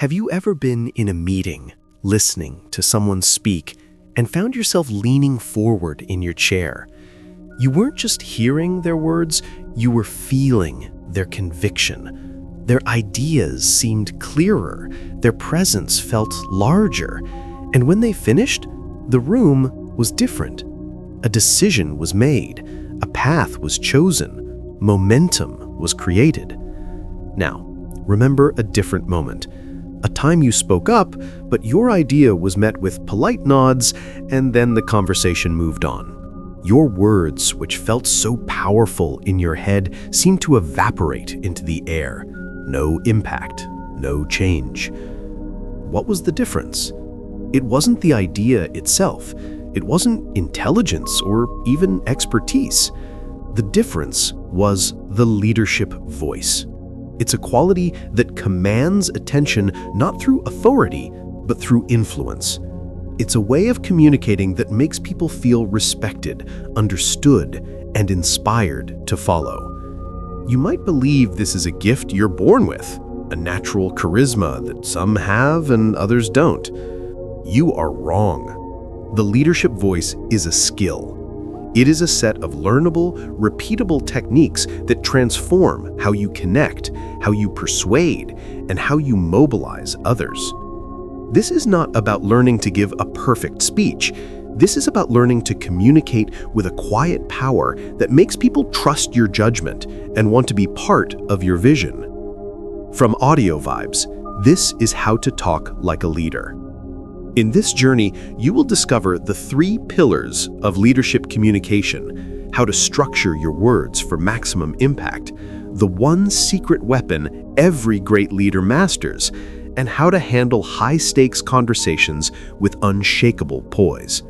Have you ever been in a meeting, listening to someone speak, and found yourself leaning forward in your chair? You weren't just hearing their words, you were feeling their conviction. Their ideas seemed clearer, their presence felt larger, and when they finished, the room was different. A decision was made, a path was chosen, momentum was created. Now, remember a different moment. A time you spoke up, but your idea was met with polite nods, and then the conversation moved on. Your words, which felt so powerful in your head, seemed to evaporate into the air. No impact, no change. What was the difference? It wasn't the idea itself. It wasn't intelligence or even expertise. The difference was the leadership voice. It's a quality that commands attention not through authority, but through influence. It's a way of communicating that makes people feel respected, understood, and inspired to follow. You might believe this is a gift you're born with, a natural charisma that some have and others don't. You are wrong. The leadership voice is a skill. It is a set of learnable, repeatable techniques that transform how you connect, how you persuade, and how you mobilize others. This is not about learning to give a perfect speech. This is about learning to communicate with a quiet power that makes people trust your judgment and want to be part of your vision. From Audio Vibes, this is how to talk like a leader. In this journey, you will discover the 3 pillars of leadership communication, how to structure your words for maximum impact, the one secret weapon every great leader masters, and how to handle high-stakes conversations with unshakable poise.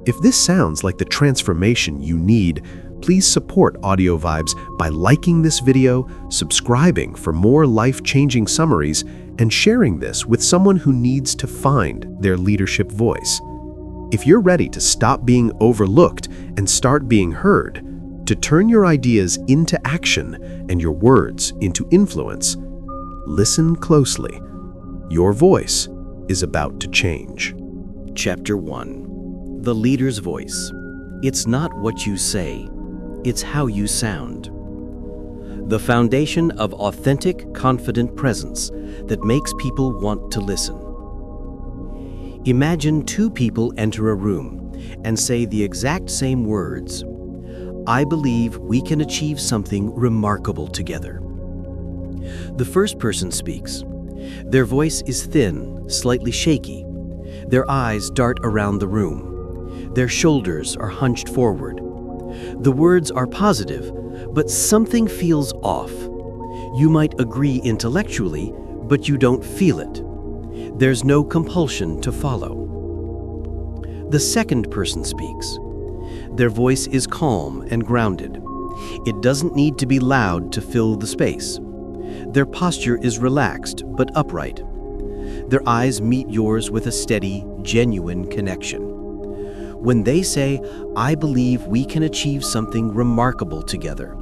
If this sounds like the transformation you need, please support Audio Vibes by liking this video, subscribing for more life-changing summaries, and sharing this with someone who needs to find their leadership voice. If you're ready to stop being overlooked and start being heard, to turn your ideas into action and your words into influence, listen closely. Your voice is about to change. Chapter 1. The Leader's Voice. It's not what you say, it's how you sound. The foundation of authentic, confident presence that makes people want to listen. Imagine 2 people enter a room and say the exact same words. I believe we can achieve something remarkable together. The first person speaks. Their voice is thin, slightly shaky. Their eyes dart around the room. Their shoulders are hunched forward. The words are positive, but something feels off. You might agree intellectually, but you don't feel it. There's no compulsion to follow. The second person speaks. Their voice is calm and grounded. It doesn't need to be loud to fill the space. Their posture is relaxed but upright. Their eyes meet yours with a steady, genuine connection. When they say, I believe we can achieve something remarkable together,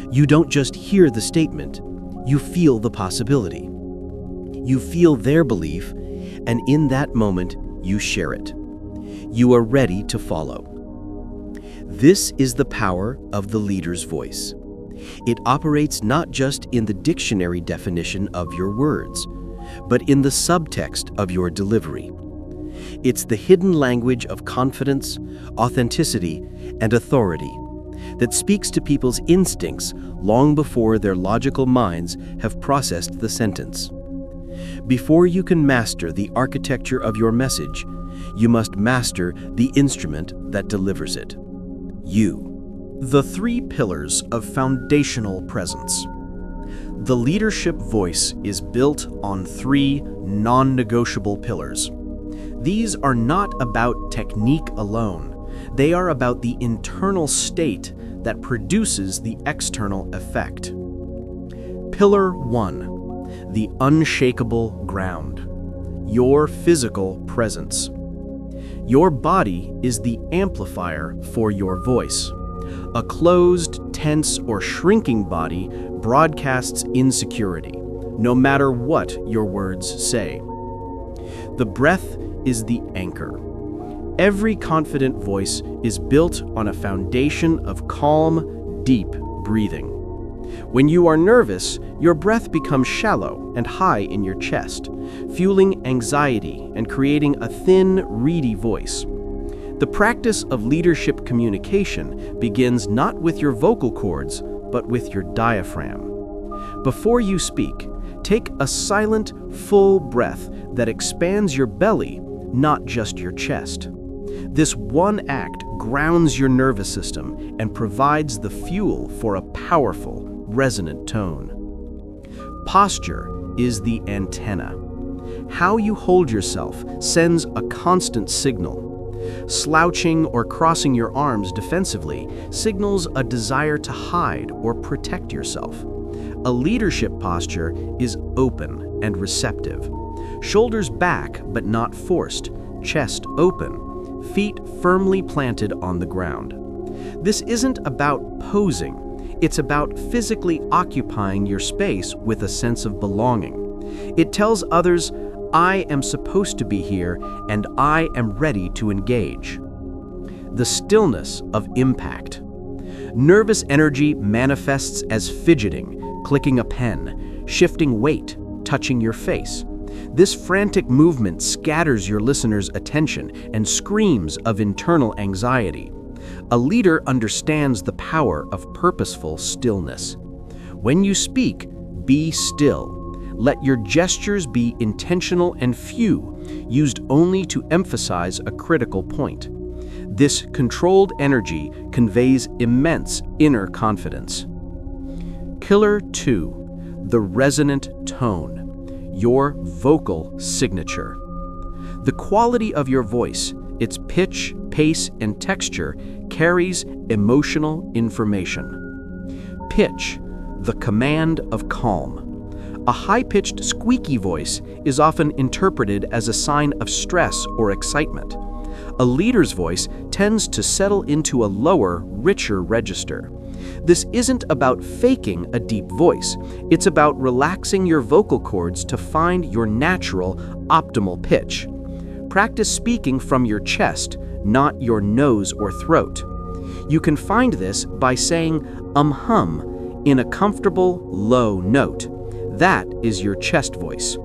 you don't just hear the statement, you feel the possibility. You feel their belief, and in that moment, you share it. You are ready to follow. This is the power of the leader's voice. It operates not just in the dictionary definition of your words, but in the subtext of your delivery. It's the hidden language of confidence, authenticity, and authority that speaks to people's instincts long before their logical minds have processed the sentence. Before you can master the architecture of your message, you must master the instrument that delivers it. You. The 3 pillars of foundational presence. The leadership voice is built on 3 non-negotiable pillars. These are not about technique alone. They are about the internal state that produces the external effect. Pillar 1. The unshakable ground. Your physical presence. Your body is the amplifier for your voice. A closed, tense, or shrinking body broadcasts insecurity, no matter what your words say. The breath is the anchor. Every confident voice is built on a foundation of calm, deep breathing. When you are nervous, your breath becomes shallow and high in your chest, fueling anxiety and creating a thin, reedy voice. The practice of leadership communication begins not with your vocal cords, but with your diaphragm. Before you speak, take a silent, full breath that expands your belly, not just your chest. This one act grounds your nervous system and provides the fuel for a powerful, resonant tone. Posture is the antenna. How you hold yourself sends a constant signal. Slouching or crossing your arms defensively signals a desire to hide or protect yourself. A leadership posture is open and receptive. Shoulders back but not forced, chest open, feet firmly planted on the ground. This isn't about posing. It's about physically occupying your space with a sense of belonging. It tells others, I am supposed to be here and I am ready to engage. The stillness of impact. Nervous energy manifests as fidgeting, clicking a pen, shifting weight, touching your face. This frantic movement scatters your listener's attention and screams of internal anxiety. A leader understands the power of purposeful stillness. When you speak, be still. Let your gestures be intentional and few, used only to emphasize a critical point. This controlled energy conveys immense inner confidence. Pillar 2, the resonant tone, your vocal signature. The quality of your voice, its pitch, pace, and texture carries emotional information. Pitch, the command of calm. A high-pitched, squeaky voice is often interpreted as a sign of stress or excitement. A leader's voice tends to settle into a lower, richer register. This isn't about faking a deep voice. It's about relaxing your vocal cords to find your natural, optimal pitch. Practice speaking from your chest, not your nose or throat. You can find this by saying hum in a comfortable, low note. That is your chest voice.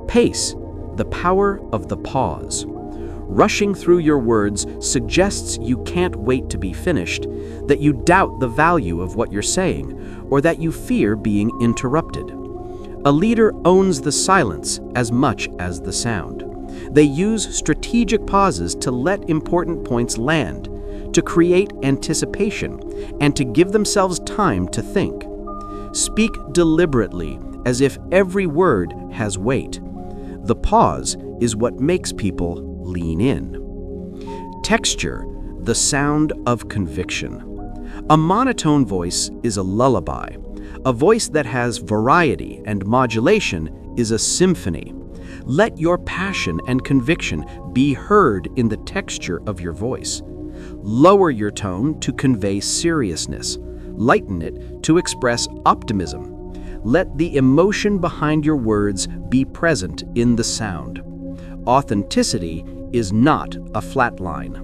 Pace, the power of the pause. Rushing through your words suggests you can't wait to be finished, that you doubt the value of what you're saying, or that you fear being interrupted. A leader owns the silence as much as the sound. They use strategic pauses to let important points land, to create anticipation, and to give themselves time to think. Speak deliberately, as if every word has weight. The pause is what makes people lean in. Texture, the sound of conviction. A monotone voice is a lullaby. A voice that has variety and modulation is a symphony. Let your passion and conviction be heard in the texture of your voice. Lower your tone to convey seriousness. Lighten it to express optimism. Let the emotion behind your words be present in the sound. Authenticity is not a flat line.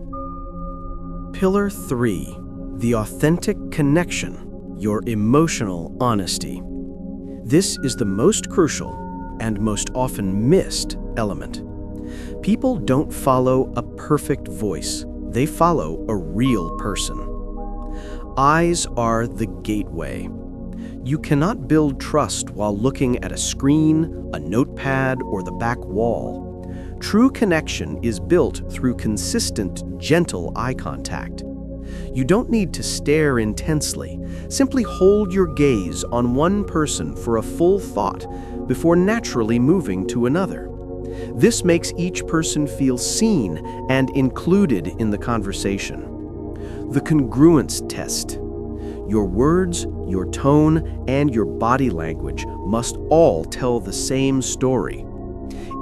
Pillar 3, the authentic connection, your emotional honesty. This is the most crucial and most often missed element. People don't follow a perfect voice. They follow a real person. Eyes are the gateway. You cannot build trust while looking at a screen, a notepad, or the back wall. True connection is built through consistent, gentle eye contact. You don't need to stare intensely. Simply hold your gaze on one person for a full thought before naturally moving to another. This makes each person feel seen and included in the conversation. The congruence test. Your words, your tone, and your body language must all tell the same story.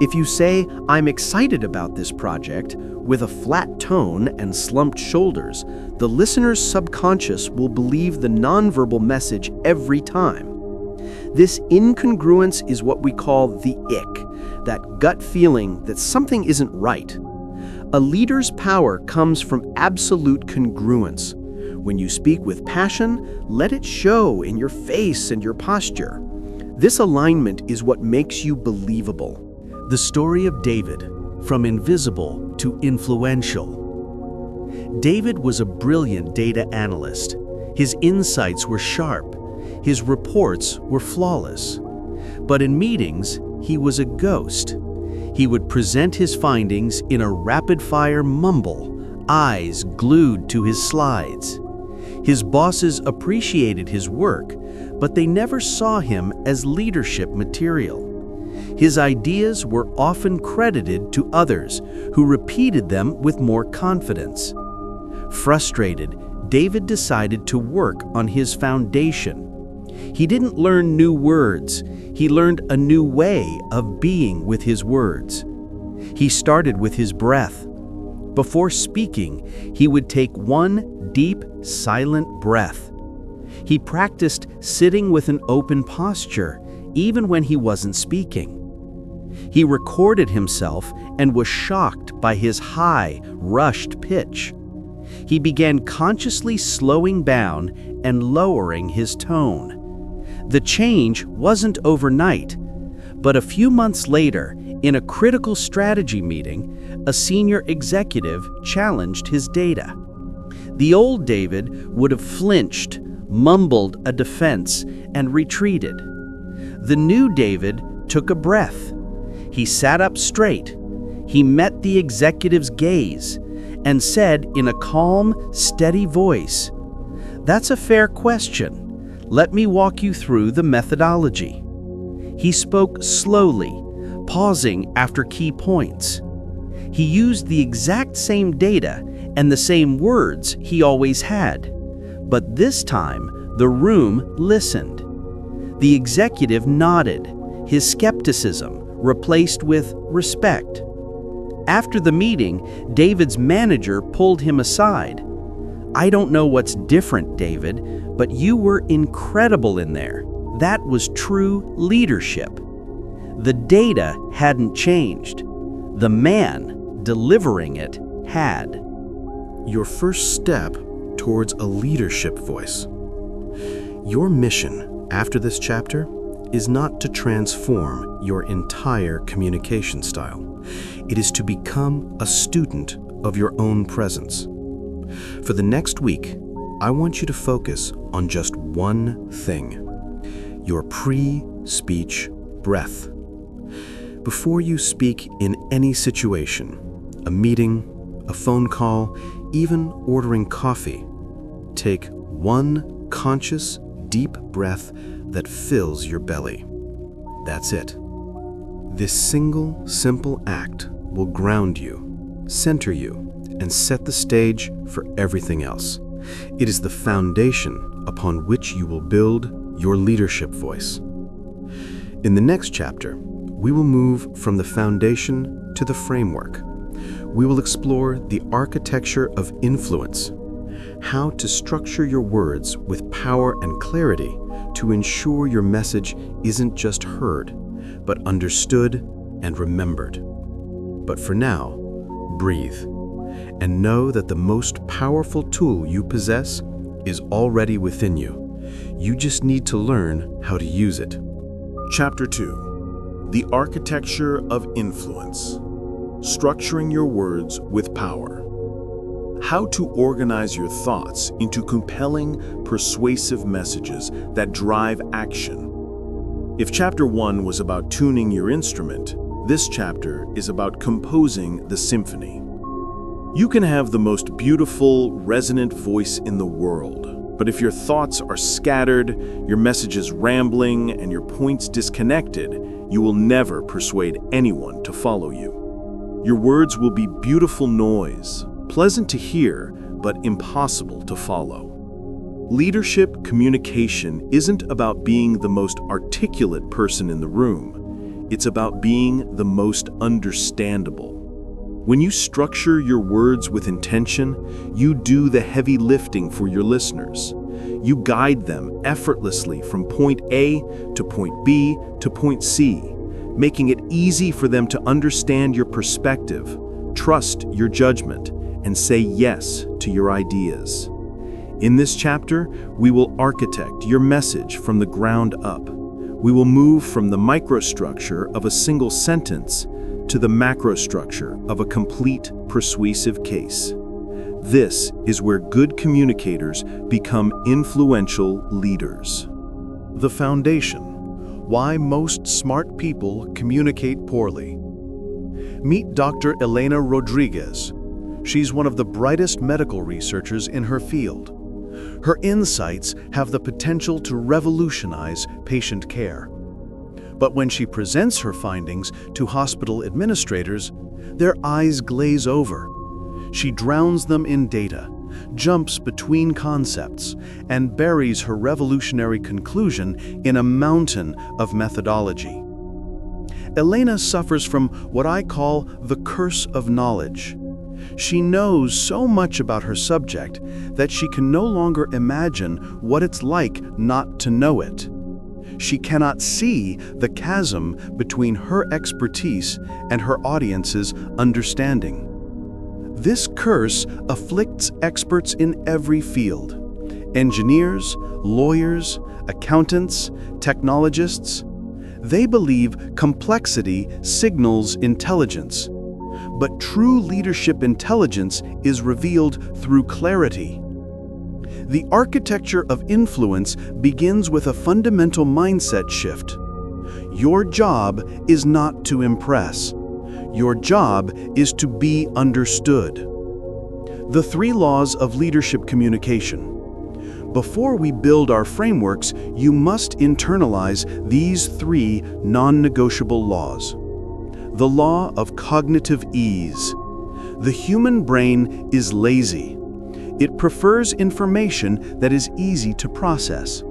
If you say, "I'm excited about this project," with a flat tone and slumped shoulders, the listener's subconscious will believe the nonverbal message every time. This incongruence is what we call the ick, that gut feeling that something isn't right. A leader's power comes from absolute congruence. When you speak with passion, let it show in your face and your posture. This alignment is what makes you believable. The story of David, from invisible to influential. David was a brilliant data analyst. His insights were sharp. His reports were flawless. But in meetings, he was a ghost. He would present his findings in a rapid-fire mumble, eyes glued to his slides. His bosses appreciated his work, but they never saw him as leadership material. His ideas were often credited to others, who repeated them with more confidence. Frustrated, David decided to work on his foundation. He didn't learn new words, he learned a new way of being with his words. He started with his breath. Before speaking, he would take one deep, silent breath. He practiced sitting with an open posture, even when he wasn't speaking. He recorded himself and was shocked by his high, rushed pitch. He began consciously slowing down and lowering his tone. The change wasn't overnight, but a few months later, in a critical strategy meeting, a senior executive challenged his data. The old David would have flinched, mumbled a defense, and retreated. The new David took a breath. He sat up straight. He met the executive's gaze and said in a calm, steady voice, "That's a fair question. Let me walk you through the methodology." He spoke slowly, pausing after key points. He used the exact same data and the same words he always had, but this time the room listened. The executive nodded, his skepticism replaced with respect. After the meeting, David's manager pulled him aside. "I don't know what's different, David, but you were incredible in there. That was true leadership." The data hadn't changed. The man delivering it had. Your first step towards a leadership voice. Your mission after this chapter is not to transform your entire communication style. It is to become a student of your own presence. For the next week, I want you to focus on just one thing: your pre-speech breath. Before you speak in any situation, a meeting, a phone call, even ordering coffee, take one conscious, deep breath that fills your belly. That's it. This single, simple act will ground you, center you, and set the stage for everything else. It is the foundation upon which you will build your leadership voice. In the next chapter, we will move from the foundation to the framework. We will explore the architecture of influence, how to structure your words with power and clarity to ensure your message isn't just heard, but understood and remembered. But for now, breathe and know that the most powerful tool you possess is already within you. You just need to learn how to use it. Chapter 2. The Architecture of Influence. Structuring your words with power. How to organize your thoughts into compelling, persuasive messages that drive action. If Chapter 1 was about tuning your instrument, this chapter is about composing the symphony. You can have the most beautiful, resonant voice in the world, but if your thoughts are scattered, your messages rambling, and your points disconnected, you will never persuade anyone to follow you. Your words will be beautiful noise, pleasant to hear, but impossible to follow. Leadership communication isn't about being the most articulate person in the room. It's about being the most understandable. When you structure your words with intention, you do the heavy lifting for your listeners. You guide them effortlessly from point A to point B to point C, making it easy for them to understand your perspective, trust your judgment, and say yes to your ideas. In this chapter, we will architect your message from the ground up. We will move from the microstructure of a single sentence to the macrostructure of a complete persuasive case. This is where good communicators become influential leaders. The foundation: why most smart people communicate poorly. Meet Dr. Elena Rodriguez. She's one of the brightest medical researchers in her field. Her insights have the potential to revolutionize patient care. But when she presents her findings to hospital administrators, their eyes glaze over. She drowns them in data, jumps between concepts, and buries her revolutionary conclusion in a mountain of methodology. Elena suffers from what I call the curse of knowledge. She knows so much about her subject that she can no longer imagine what it's like not to know it. She cannot see the chasm between her expertise and her audience's understanding. This curse afflicts experts in every field: engineers, lawyers, accountants, technologists. They believe complexity signals intelligence. But true leadership intelligence is revealed through clarity. The architecture of influence begins with a fundamental mindset shift. Your job is not to impress. Your job is to be understood. The 3 laws of leadership communication. Before we build our frameworks, you must internalize these 3 non-negotiable laws. The law of cognitive ease. The human brain is lazy. It prefers information that is easy to process.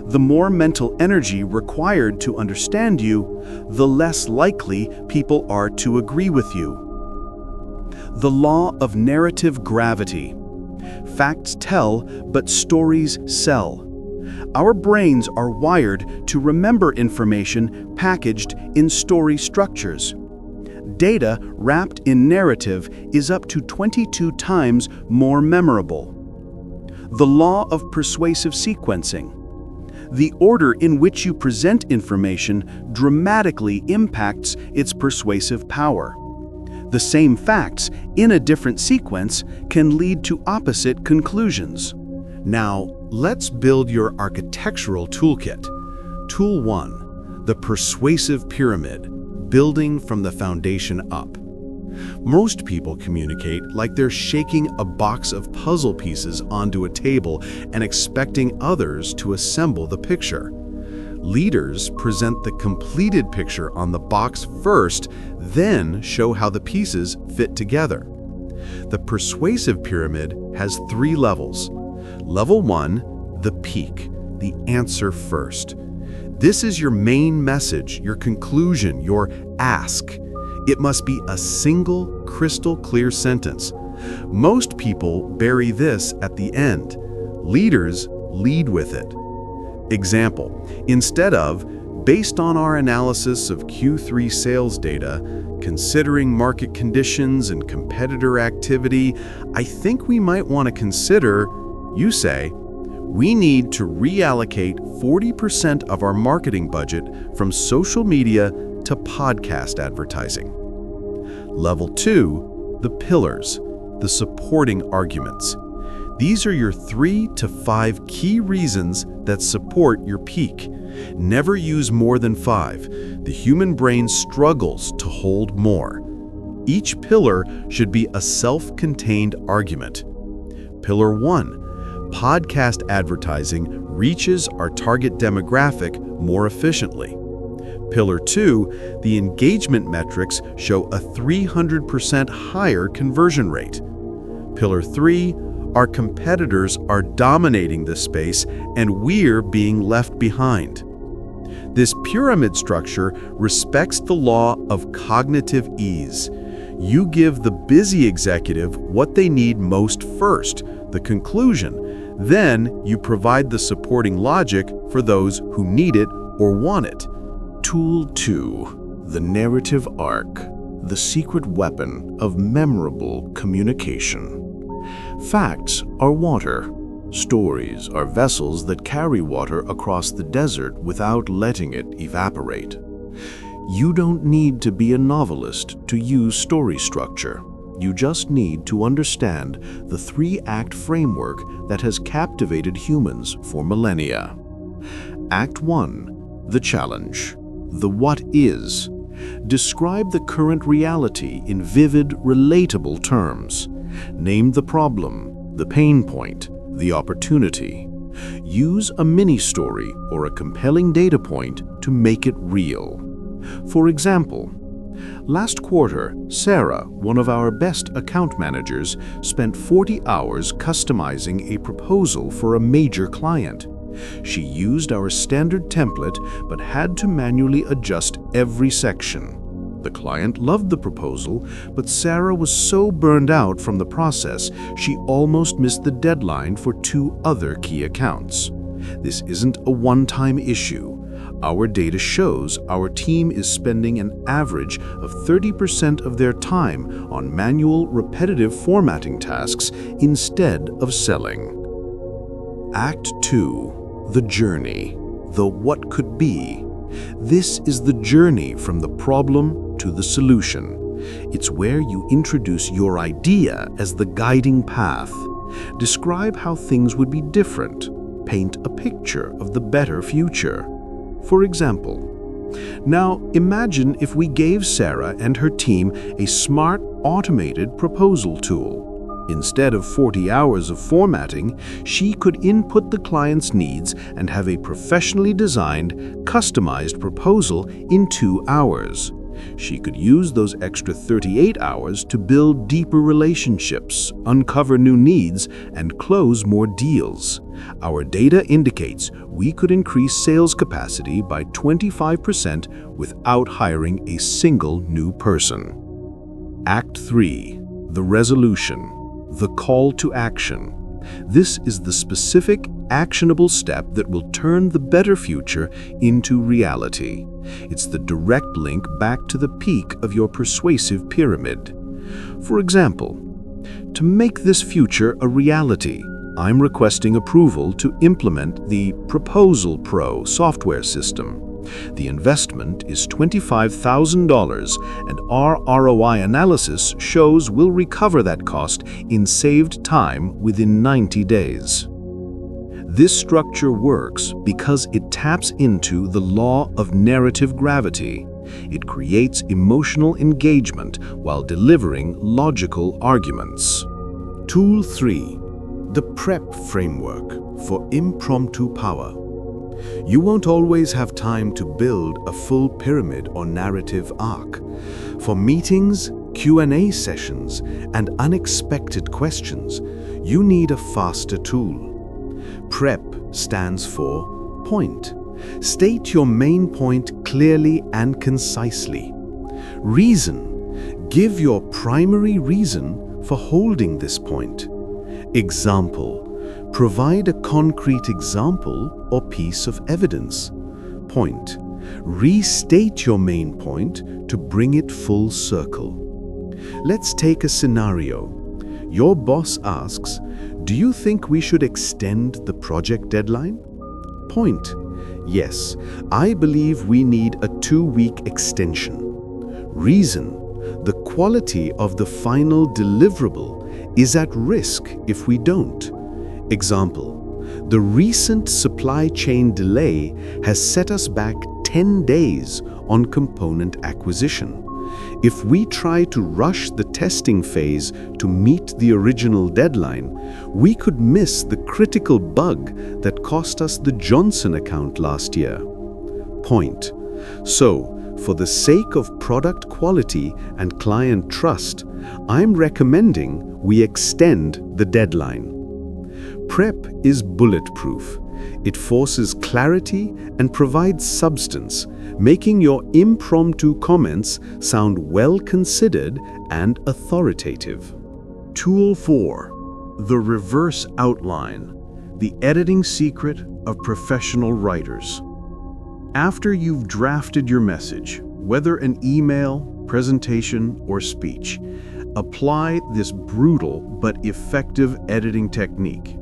The more mental energy required to understand you, the less likely people are to agree with you. The law of narrative gravity. Facts tell, but stories sell. Our brains are wired to remember information packaged in story structures. Data wrapped in narrative is up to 22 times more memorable. The law of persuasive sequencing. The order in which you present information dramatically impacts its persuasive power. The same facts, in a different sequence, can lead to opposite conclusions. Now, let's build your architectural toolkit. Tool 1, the persuasive pyramid, building from the foundation up. Most people communicate like they're shaking a box of puzzle pieces onto a table and expecting others to assemble the picture. Leaders present the completed picture on the box first, then show how the pieces fit together. The persuasive pyramid has 3 levels. Level 1, the peak, the answer first. This is your main message, your conclusion, your ask. It must be a single, crystal clear sentence. Most people bury this at the end. Leaders lead with it. Example, instead of, based on our analysis of Q3 sales data, considering market conditions and competitor activity, I think we might want to consider, you say, we need to reallocate 40% of our marketing budget from social media to podcast advertising. Level 2, the pillars, the supporting arguments. These are your 3 to 5 key reasons that support your peak. Never use more than 5. The human brain struggles to hold more. Each pillar should be a self-contained argument. Pillar 1. Podcast advertising reaches our target demographic more efficiently. Pillar 2, the engagement metrics show a 300% higher conversion rate. Pillar 3, our competitors are dominating this space and we're being left behind. This pyramid structure respects the law of cognitive ease. You give the busy executive what they need most first, the conclusion. Then you provide the supporting logic for those who need it or want it. Tool 2. The narrative arc, the secret weapon of memorable communication. Facts are water. Stories are vessels that carry water across the desert without letting it evaporate. You don't need to be a novelist to use story structure. You just need to understand the 3-act framework that has captivated humans for millennia. Act 1. The challenge. The what is. Describe the current reality in vivid, relatable terms. Name the problem, the pain point, the opportunity. Use a mini-story or a compelling data point to make it real. For example, last quarter, Sarah, one of our best account managers, spent 40 hours customizing a proposal for a major client. She used our standard template but had to manually adjust every section. The client loved the proposal, but Sarah was so burned out from the process, she almost missed the deadline for 2 other key accounts. This isn't a one-time issue. Our data shows our team is spending an average of 30% of their time on manual, repetitive formatting tasks instead of selling. Act 2. The journey. The what could be. This is the journey from the problem to the solution. It's where you introduce your idea as the guiding path. Describe how things would be different. Paint a picture of the better future. For example, now imagine if we gave Sarah and her team a smart, automated proposal tool. Instead of 40 hours of formatting, she could input the client's needs and have a professionally designed, customized proposal in 2 hours. She could use those extra 38 hours to build deeper relationships, uncover new needs, and close more deals. Our data indicates we could increase sales capacity by 25% without hiring a single new person. Act 3. The resolution. The call to action. This is the specific, actionable step that will turn the better future into reality. It's the direct link back to the peak of your persuasive pyramid. For example, to make this future a reality, I'm requesting approval to implement the Proposal Pro software system. The investment is $25,000, and our ROI analysis shows we'll recover that cost in saved time within 90 days. This structure works because it taps into the law of narrative gravity. It creates emotional engagement while delivering logical arguments. Tool 3. The PrEP framework for impromptu power. You won't always have time to build a full pyramid or narrative arc. For meetings, Q&A sessions, and unexpected questions, you need a faster tool. PrEP stands for point. State your main point clearly and concisely. Reason. Give your primary reason for holding this point. Example. Provide a concrete example or piece of evidence. Point. Restate your main point to bring it full circle. Let's take a scenario. Your boss asks, "Do you think we should extend the project deadline?" Point. Yes, I believe we need a 2-week extension. Reason. The quality of the final deliverable is at risk if we don't. Example. The recent supply chain delay has set us back 10 days on component acquisition. If we try to rush the testing phase to meet the original deadline, we could miss the critical bug that cost us the Johnson account last year. Point. So, for the sake of product quality and client trust, I'm recommending we extend the deadline. PrEP is bulletproof. It forces clarity and provides substance, making your impromptu comments sound well-considered and authoritative. Tool 4. The reverse outline. The editing secret of professional writers. After you've drafted your message, whether an email, presentation, or speech, apply this brutal but effective editing technique.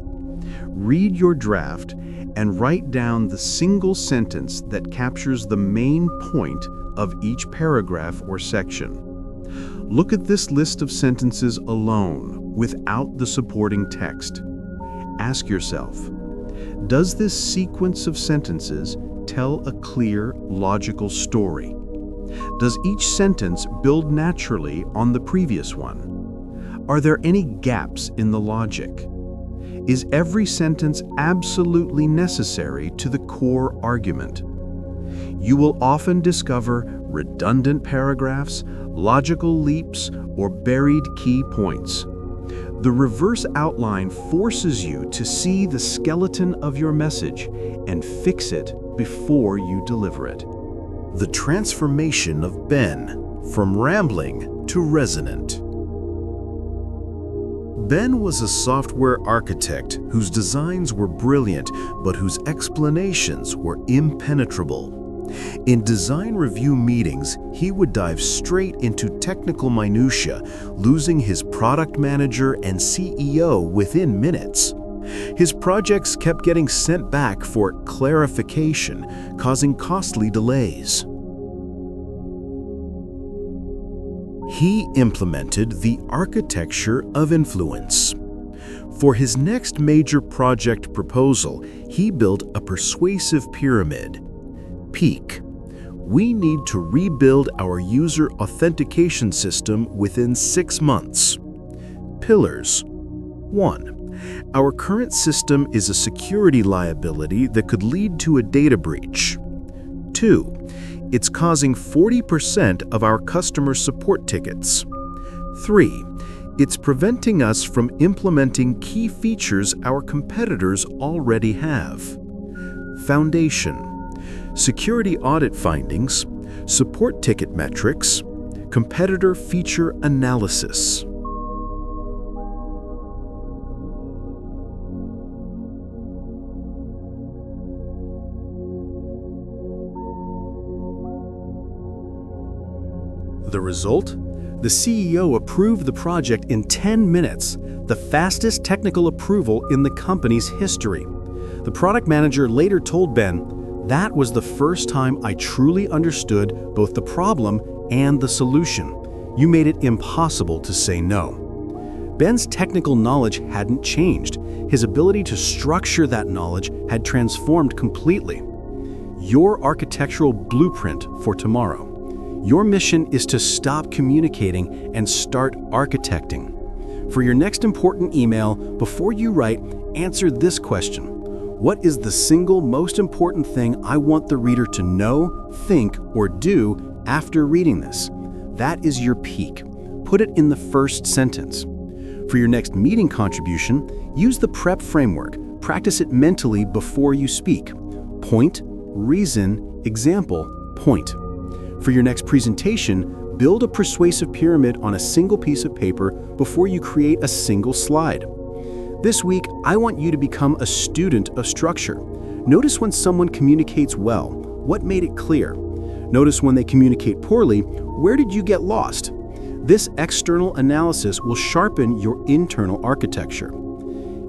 Read your draft and write down the single sentence that captures the main point of each paragraph or section. Look at this list of sentences alone, without the supporting text. Ask yourself, does this sequence of sentences tell a clear, logical story? Does each sentence build naturally on the previous one? Are there any gaps in the logic? Is every sentence absolutely necessary to the core argument? You will often discover redundant paragraphs, logical leaps, or buried key points. The reverse outline forces you to see the skeleton of your message and fix it before you deliver it. The transformation of Ben, from rambling to resonant. Ben was a software architect whose designs were brilliant, but whose explanations were impenetrable. In design review meetings, he would dive straight into technical minutiae, losing his product manager and CEO within minutes. His projects kept getting sent back for clarification, causing costly delays. He implemented the architecture of influence. For his next major project proposal, he built a persuasive pyramid. Peak. We need to rebuild our user authentication system within 6 months. Pillars. 1. Our current system is a security liability that could lead to a data breach. 2. It's causing 40% of our customer support tickets. 3. It's preventing us from implementing key features our competitors already have. Foundation. Security audit findings, support ticket metrics, competitor feature analysis. The result? The CEO approved the project in 10 minutes, the fastest technical approval in the company's history. The product manager later told Ben, "That was the first time I truly understood both the problem and the solution. You made it impossible to say no." Ben's technical knowledge hadn't changed. His ability to structure that knowledge had transformed completely. Your architectural blueprint for tomorrow. Your mission is to stop communicating and start architecting. For your next important email, before you write, answer this question. What is the single most important thing I want the reader to know, think, or do after reading this? That is your peak. Put it in the first sentence. For your next meeting contribution, use the PrEP framework. Practice it mentally before you speak. Point, reason, example, point. For your next presentation, build a persuasive pyramid on a single piece of paper before you create a single slide. This week, I want you to become a student of structure. Notice when someone communicates well, what made it clear? Notice when they communicate poorly, where did you get lost? This external analysis will sharpen your internal architecture.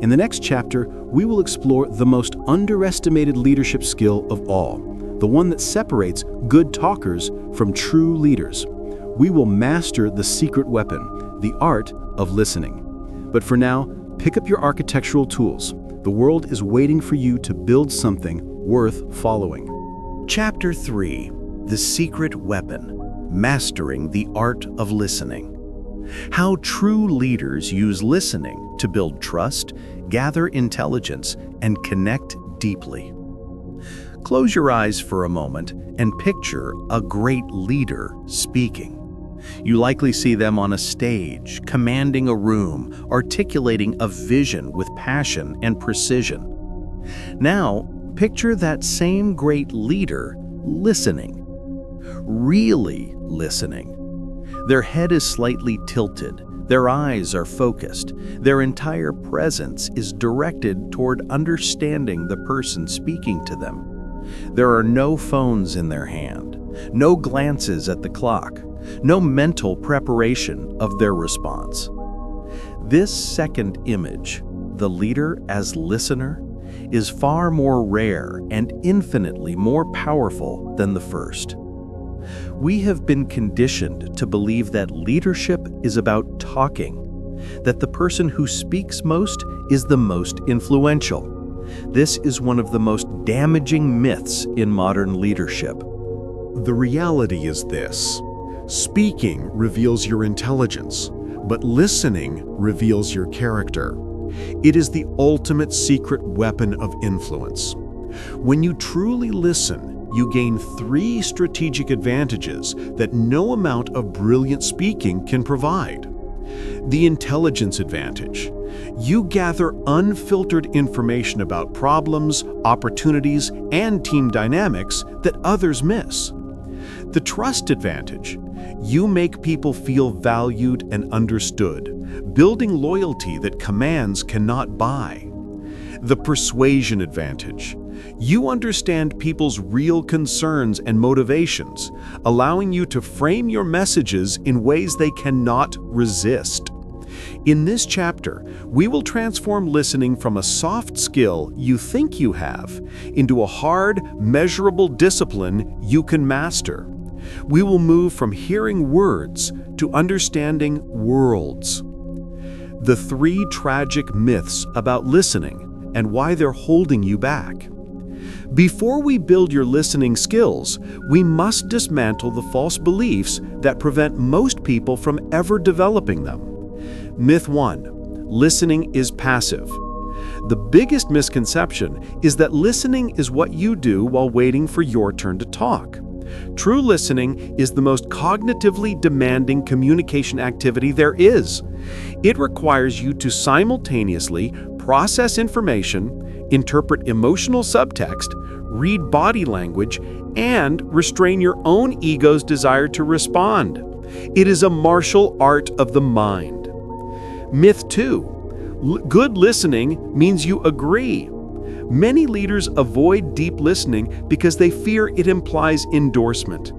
In the next chapter, we will explore the most underestimated leadership skill of all, the one that separates good talkers from true leaders. We will master the secret weapon, the art of listening. But for now, pick up your architectural tools. The world is waiting for you to build something worth following. Chapter 3. The Secret Weapon. Mastering the Art of Listening. How true leaders use listening to build trust, gather intelligence, and connect deeply. Close your eyes for a moment and picture a great leader speaking. You likely see them on a stage, commanding a room, articulating a vision with passion and precision. Now, picture that same great leader listening. Really listening. Their head is slightly tilted, Their eyes are focused. Their entire presence is directed toward understanding the person speaking to them. There are no phones in their hand, no glances at the clock, no mental preparation of their response. This second image, the leader as listener, is far more rare and infinitely more powerful than the first. We have been conditioned to believe that leadership is about talking, that the person who speaks most is the most influential. This is one of the most damaging myths in modern leadership. The reality is this: speaking reveals your intelligence, but listening reveals your character. It is the ultimate secret weapon of influence. When you truly listen, you gain 3 strategic advantages that no amount of brilliant speaking can provide. The intelligence advantage. You gather unfiltered information about problems, opportunities, and team dynamics that others miss. The trust advantage. You make people feel valued and understood, building loyalty that commands cannot buy. The persuasion advantage. You understand people's real concerns and motivations, allowing you to frame your messages in ways they cannot resist. In this chapter, we will transform listening from a soft skill you think you have into a hard, measurable discipline you can master. We will move from hearing words to understanding worlds. The 3 tragic myths about listening and why they're holding you back. Before we build your listening skills, we must dismantle the false beliefs that prevent most people from ever developing them. Myth 1: listening is passive. The biggest misconception is that listening is what you do while waiting for your turn to talk. True listening is the most cognitively demanding communication activity there is. It requires you to simultaneously process information, interpret emotional subtext, read body language, and restrain your own ego's desire to respond. It is a martial art of the mind. Myth 2: good listening means you agree. Many leaders avoid deep listening because they fear it implies endorsement.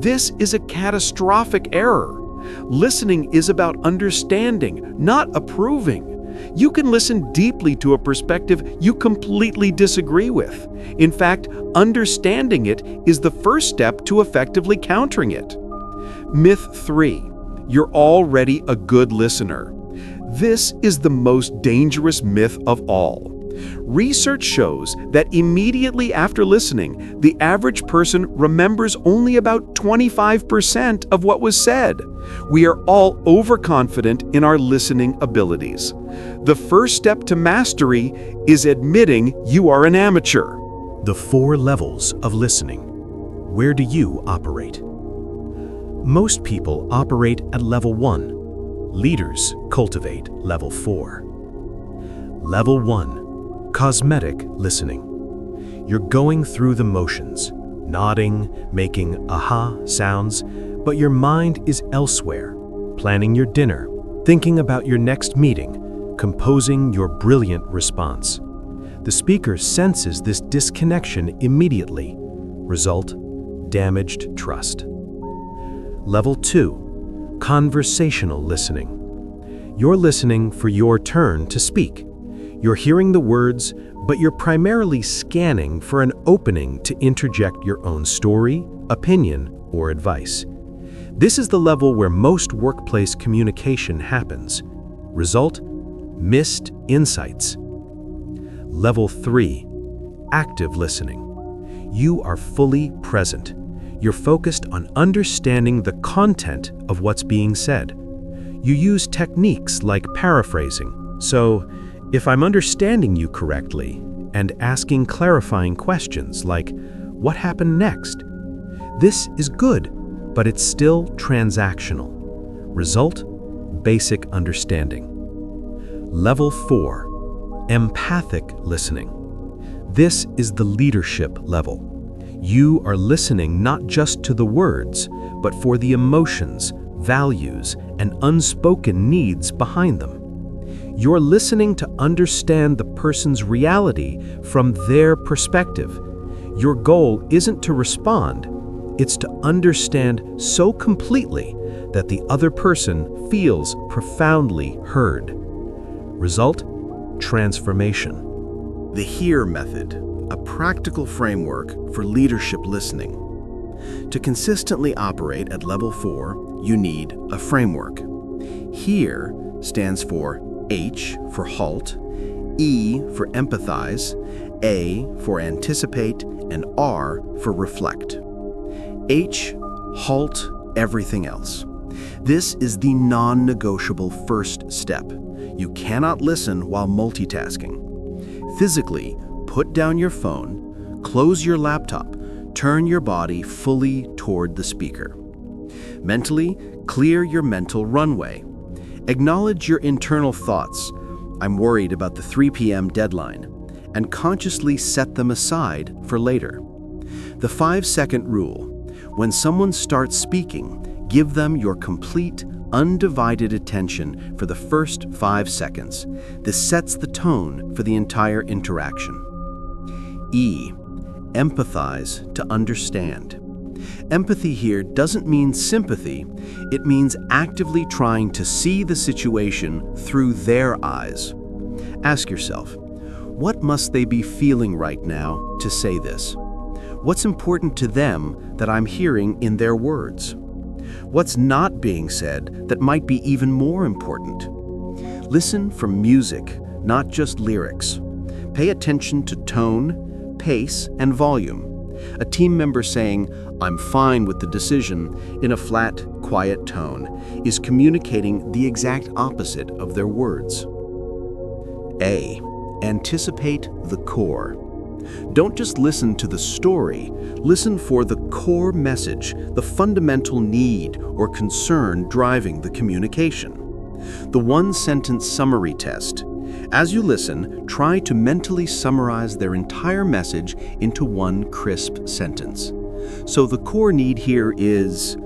This is a catastrophic error. Listening is about understanding, not approving. You can listen deeply to a perspective you completely disagree with. In fact, understanding it is the first step to effectively countering it. Myth 3: you're already a good listener. This is the most dangerous myth of all. Research shows that immediately after listening, the average person remembers only about 25% of what was said. We are all overconfident in our listening abilities. The first step to mastery is admitting you are an amateur. The 4 levels of listening. Where do you operate? Most people operate at level 1. Leaders cultivate level 4. Level 1. Cosmetic listening. You're going through the motions, nodding, making aha sounds, but your mind is elsewhere, planning your dinner, thinking about your next meeting, composing your brilliant response. The speaker senses this disconnection immediately. Result: damaged trust. Level 2. Conversational listening. You're listening for your turn to speak. You're hearing the words, but you're primarily scanning for an opening to interject your own story, opinion, or advice. This is the level where most workplace communication happens. Result: missed insights. Level 3. Active listening. You are fully present. You're focused on understanding the content of what's being said. You use techniques like paraphrasing. So, if I'm understanding you correctly, and asking clarifying questions like, what happened next? This is good, but it's still transactional. Result: basic understanding. Level 4. Empathic listening. This is the leadership level. You are listening not just to the words, but for the emotions, values, and unspoken needs behind them. You're listening to understand the person's reality from their perspective. Your goal isn't to respond, it's to understand so completely that the other person feels profoundly heard. Result: transformation. The HEAR method, a practical framework for leadership listening. To consistently operate at level 4, you need a framework. HEAR stands for H for halt, E for empathize, A for anticipate, and R for reflect. H, halt everything else. This is the non-negotiable first step. You cannot listen while multitasking. Physically, put down your phone, close your laptop, turn your body fully toward the speaker. Mentally, clear your mental runway. Acknowledge your internal thoughts. I'm worried about the 3 p.m. deadline, and consciously set them aside for later. The 5-second rule. When someone starts speaking, give them your complete, undivided attention for the first 5 seconds. This sets the tone for the entire interaction. E. Empathize to understand. Empathy here doesn't mean sympathy, it means actively trying to see the situation through their eyes. Ask yourself, what must they be feeling right now to say this? What's important to them that I'm hearing in their words? What's not being said that might be even more important? Listen for music, not just lyrics. Pay attention to tone, pace, and volume. A team member saying, "I'm fine with the decision," in a flat, quiet tone, is communicating the exact opposite of their words. A. Anticipate the core. Don't just listen to the story, listen for the core message, the fundamental need or concern driving the communication. The one-sentence summary test. As you listen, try to mentally summarize their entire message into one crisp sentence. So the core need here is,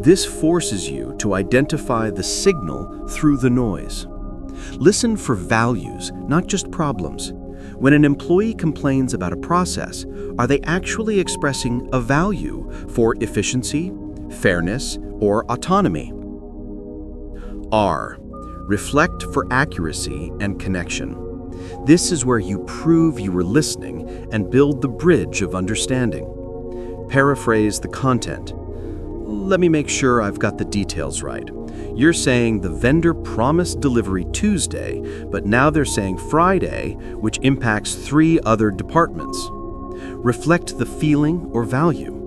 this forces you to identify the signal through the noise. Listen for values, not just problems. When an employee complains about a process, are they actually expressing a value for efficiency, fairness, or autonomy? R. Reflect for accuracy and connection. This is where you prove you were listening and build the bridge of understanding. Paraphrase the content. Let me make sure I've got the details right. You're saying the vendor promised delivery Tuesday, but now they're saying Friday, which impacts 3 other departments. Reflect the feeling or value.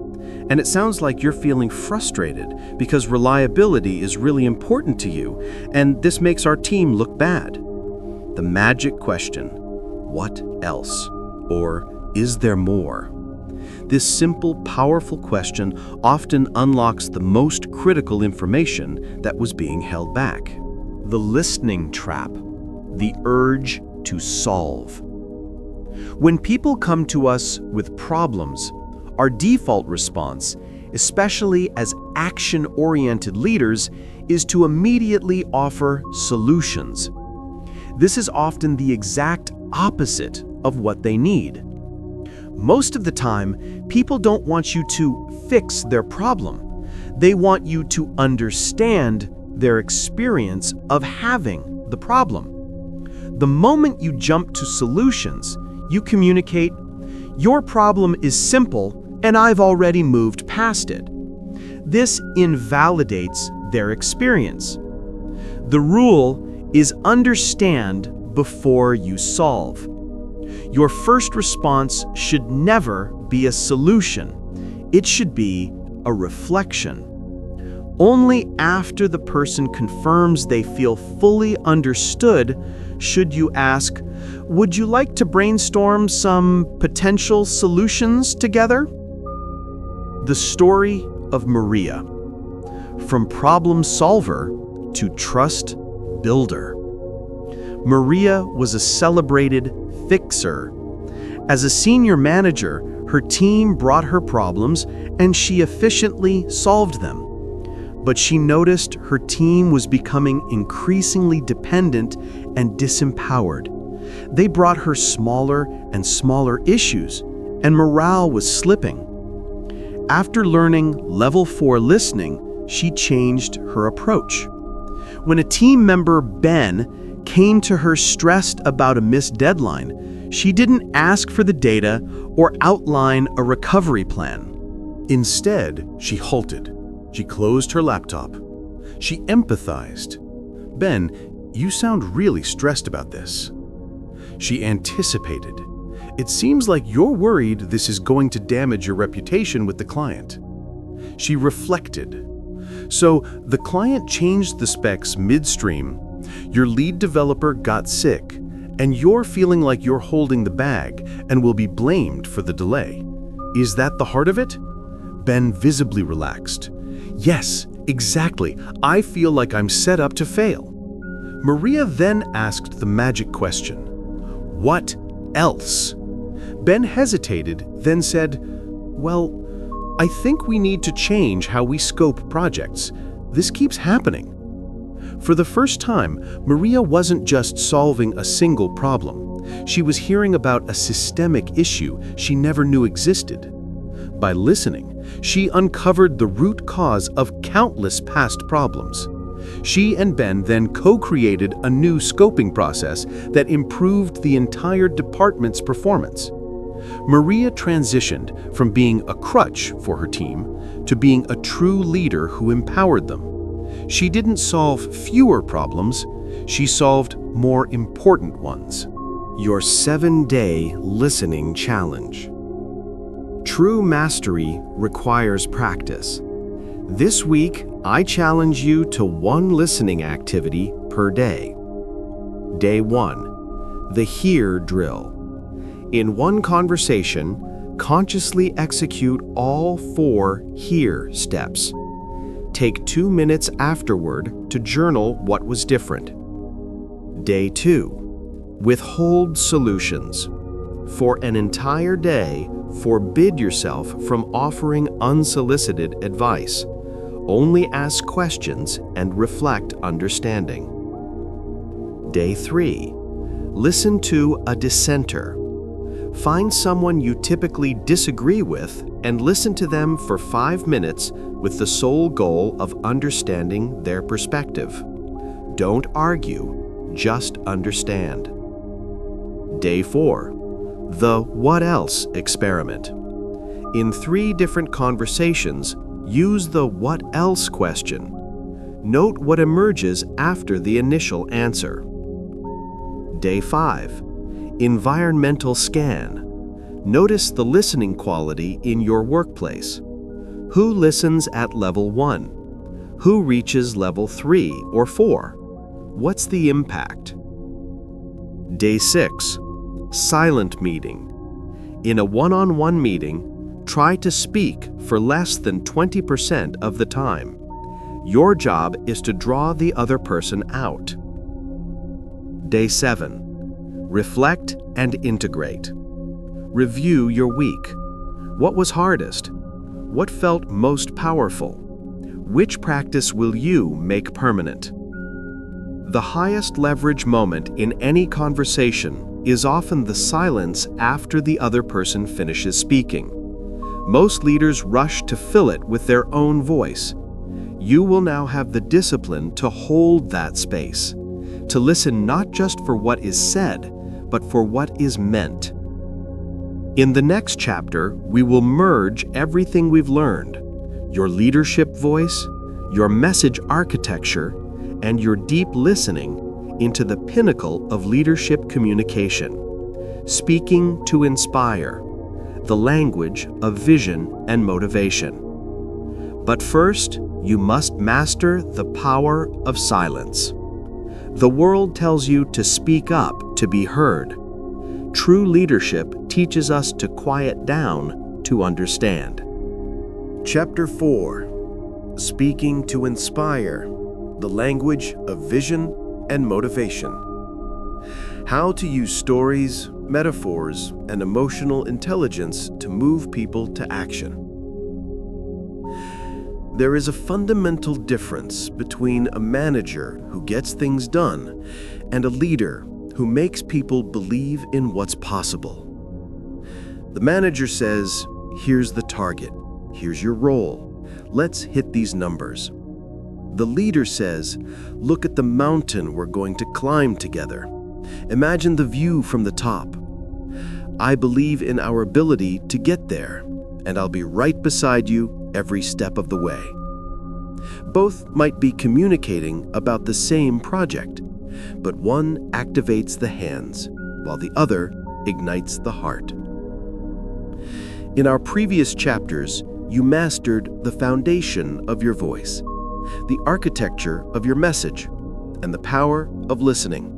And it sounds like you're feeling frustrated because reliability is really important to you, and this makes our team look bad. The magic question, what else? Or is there more? This simple, powerful question often unlocks the most critical information that was being held back. The listening trap, the urge to solve. When people come to us with problems, our default response, especially as action-oriented leaders, is to immediately offer solutions. This is often the exact opposite of what they need. Most of the time, people don't want you to fix their problem. They want you to understand their experience of having the problem. The moment you jump to solutions, you communicate, "Your problem is simple, and I've already moved past it." This invalidates their experience. The rule is understand before you solve. Your first response should never be a solution. It should be a reflection. Only after the person confirms they feel fully understood should you ask, "Would you like to brainstorm some potential solutions together?" The story of Maria. From problem solver to trust builder. Maria was a celebrated fixer. As a senior manager, her team brought her problems and she efficiently solved them. but she noticed her team was becoming increasingly dependent and disempowered. They brought her smaller and smaller issues, and morale was slipping. After learning level 4 listening, she changed her approach. When a team member, Ben, came to her stressed about a missed deadline, she didn't ask for the data or outline a recovery plan. Instead, she halted. She closed her laptop. She empathized. Ben, you sound really stressed about this. She anticipated. It seems like you're worried this is going to damage your reputation with the client. She reflected. So the client changed the specs midstream, your lead developer got sick, and you're feeling like you're holding the bag and will be blamed for the delay. Is that the heart of it? Ben visibly relaxed. Yes, exactly. I feel like I'm set up to fail. Maria then asked the magic question. What else? Ben hesitated, then said, well, I think we need to change how we scope projects. This keeps happening. For the first time, Maria wasn't just solving a single problem. She was hearing about a systemic issue she never knew existed. By listening, she uncovered the root cause of countless past problems. She and Ben then co-created a new scoping process that improved the entire department's performance. Maria transitioned from being a crutch for her team to being a true leader who empowered them. She didn't solve fewer problems, she solved more important ones. Your 7-day listening challenge. True mastery requires practice. This week, I challenge you to one listening activity per day. Day 1. The Hear Drill. In one conversation, consciously execute all 4 hear steps. Take 2 minutes afterward to journal what was different. Day 2. Withhold solutions. For an entire day, forbid yourself from offering unsolicited advice. Only ask questions and reflect understanding. Day 3. Listen to a dissenter. Find someone you typically disagree with and listen to them for 5 minutes with the sole goal of understanding their perspective. Don't argue, just understand. Day 4. The What Else experiment. In 3 different conversations, use the What Else question. Note what emerges after the initial answer. Day 5. Environmental scan. Notice the listening quality in your workplace. Who listens at level 1? Who reaches level 3 or 4? What's the impact? Day 6. Silent meeting. In a one-on-one meeting, try to speak for less than 20% of the time. Your job is to draw the other person out. Day 7. Reflect and integrate. Review your week. What was hardest? What felt most powerful? Which practice will you make permanent? The highest leverage moment in any conversation is often the silence after the other person finishes speaking. Most leaders rush to fill it with their own voice. You will now have the discipline to hold that space, to listen not just for what is said, but for what is meant. In the next chapter, we will merge everything we've learned, your leadership voice, your message architecture, and your deep listening into the pinnacle of leadership communication, speaking to inspire, the language of vision and motivation. But first, you must master the power of silence. The world tells you to speak up to be heard. True leadership teaches us to quiet down to understand. Chapter 4. Speaking to inspire, the language of vision and motivation. How to use stories, metaphors, and emotional intelligence to move people to action. There is a fundamental difference between a manager who gets things done and a leader who makes people believe in what's possible. The manager says, "Here's the target. Here's your role. Let's hit these numbers." The leader says, "Look at the mountain we're going to climb together. Imagine the view from the top. I believe in our ability to get there, and I'll be right beside you every step of the way." Both might be communicating about the same project, but one activates the hands, while the other ignites the heart. In our previous chapters, you mastered the foundation of your voice, the architecture of your message, and the power of listening.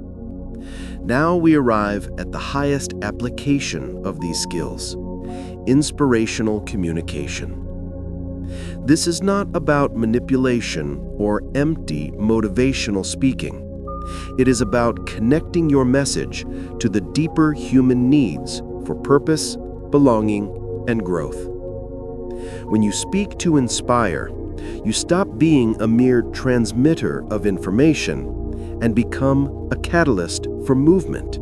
Now we arrive at the highest application of these skills, inspirational communication. This is not about manipulation or empty motivational speaking. It is about connecting your message to the deeper human needs for purpose, belonging, and growth. When you speak to inspire, you stop being a mere transmitter of information and become a catalyst for movement.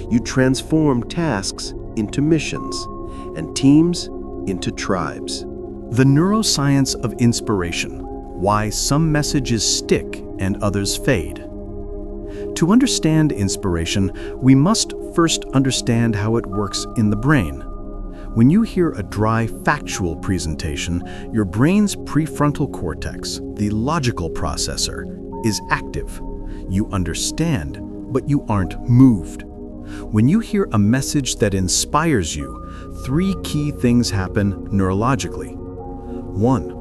You transform tasks into missions and teams into tribes. The neuroscience of inspiration: why some messages stick and others fade. To understand inspiration, we must first understand how it works in the brain. When you hear a dry, factual presentation, your brain's prefrontal cortex, the logical processor, is active. You understand, but you aren't moved. When you hear a message that inspires you, 3 key things happen neurologically. 1.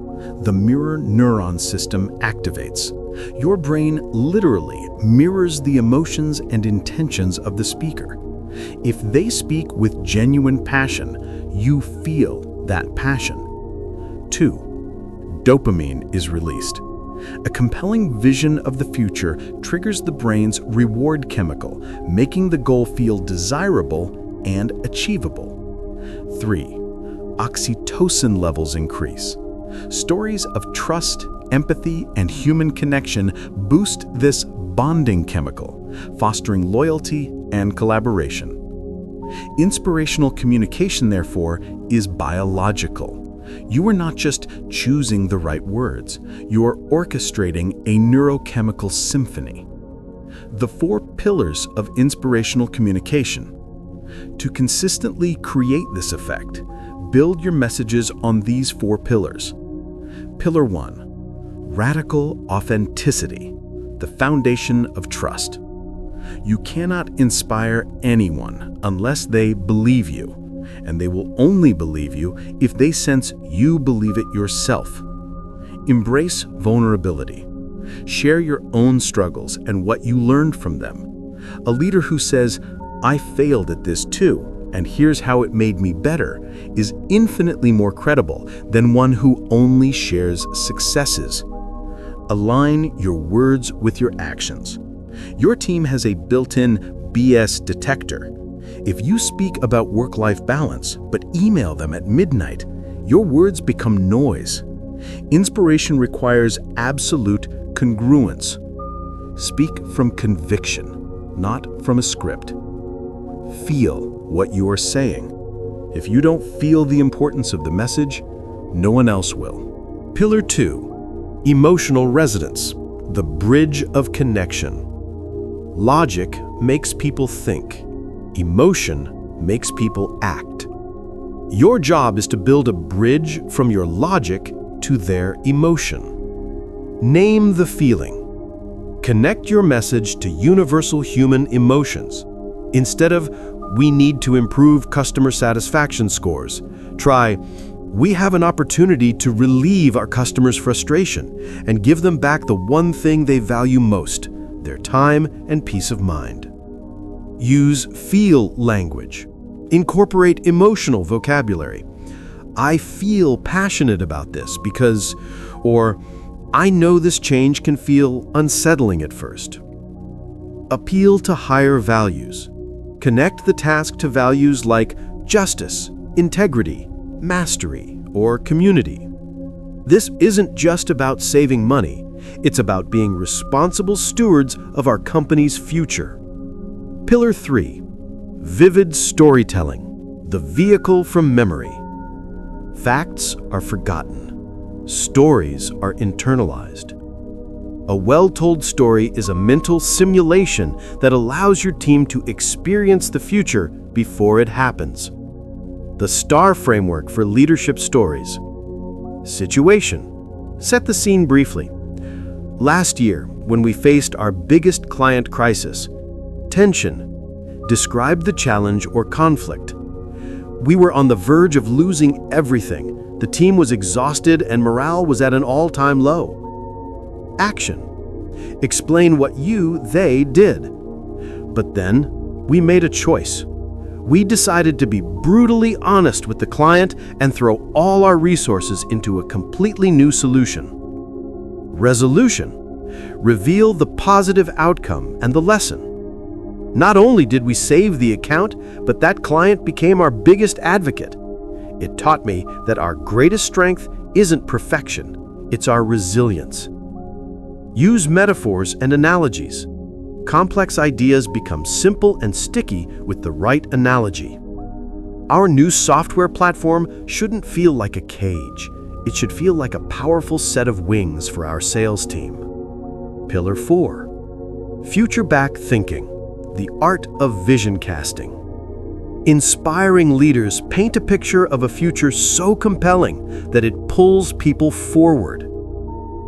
The mirror neuron system activates. Your brain literally mirrors the emotions and intentions of the speaker. If they speak with genuine passion, you feel that passion. 2. Dopamine is released. A compelling vision of the future triggers the brain's reward chemical, making the goal feel desirable and achievable. 3. Oxytocin levels increase. Stories of trust, empathy, and human connection boost this bonding chemical, fostering loyalty and collaboration. Inspirational communication, therefore, is biological. You are not just choosing the right words, you are orchestrating a neurochemical symphony. The 4 pillars of inspirational communication. To consistently create this effect, build your messages on these 4 pillars. Pillar 1. Radical authenticity, the foundation of trust. You cannot inspire anyone unless they believe you, and they will only believe you if they sense you believe it yourself. Embrace vulnerability. Share your own struggles and what you learned from them. A leader who says, "I failed at this too, and here's how it made me better," is infinitely more credible than one who only shares successes. Align your words with your actions. Your team has a built-in BS detector. If you speak about work-life balance but email them at midnight, your words become noise. Inspiration requires absolute congruence. Speak from conviction, not from a script. Feel what you are saying. If you don't feel the importance of the message, no one else will. Pillar 2. Emotional resonance, the bridge of connection. Logic makes people think. Emotion makes people act. Your job is to build a bridge from your logic to their emotion. Name the feeling. Connect your message to universal human emotions. Instead of, "We need to improve customer satisfaction scores," try, "We have an opportunity to relieve our customers' frustration and give them back the one thing they value most, their time and peace of mind." Use feel language. Incorporate emotional vocabulary. "I feel passionate about this because," or "I know this change can feel unsettling at first." Appeal to higher values. Connect the task to values like justice, integrity, mastery, or community. This isn't just about saving money. It's about being responsible stewards of our company's future. Pillar 3. Vivid storytelling, the vehicle from memory. Facts are forgotten. Stories are internalized. A well-told story is a mental simulation that allows your team to experience the future before it happens. The STAR framework for leadership stories. Situation. Set the scene briefly. Last year, when we faced our biggest client crisis, tension. Describe the challenge or conflict. We were on the verge of losing everything. The team was exhausted and morale was at an all-time low. Action. Explain what they did. But then, we made a choice. We decided to be brutally honest with the client and throw all our resources into a completely new solution. Resolution. Reveal the positive outcome and the lesson. Not only did we save the account, but that client became our biggest advocate. It taught me that our greatest strength isn't perfection, it's our resilience. Use metaphors and analogies. Complex ideas become simple and sticky with the right analogy. Our new software platform shouldn't feel like a cage. It should feel like a powerful set of wings for our sales team. Pillar 4. Future-back thinking, the art of vision casting. Inspiring leaders paint a picture of a future so compelling that it pulls people forward.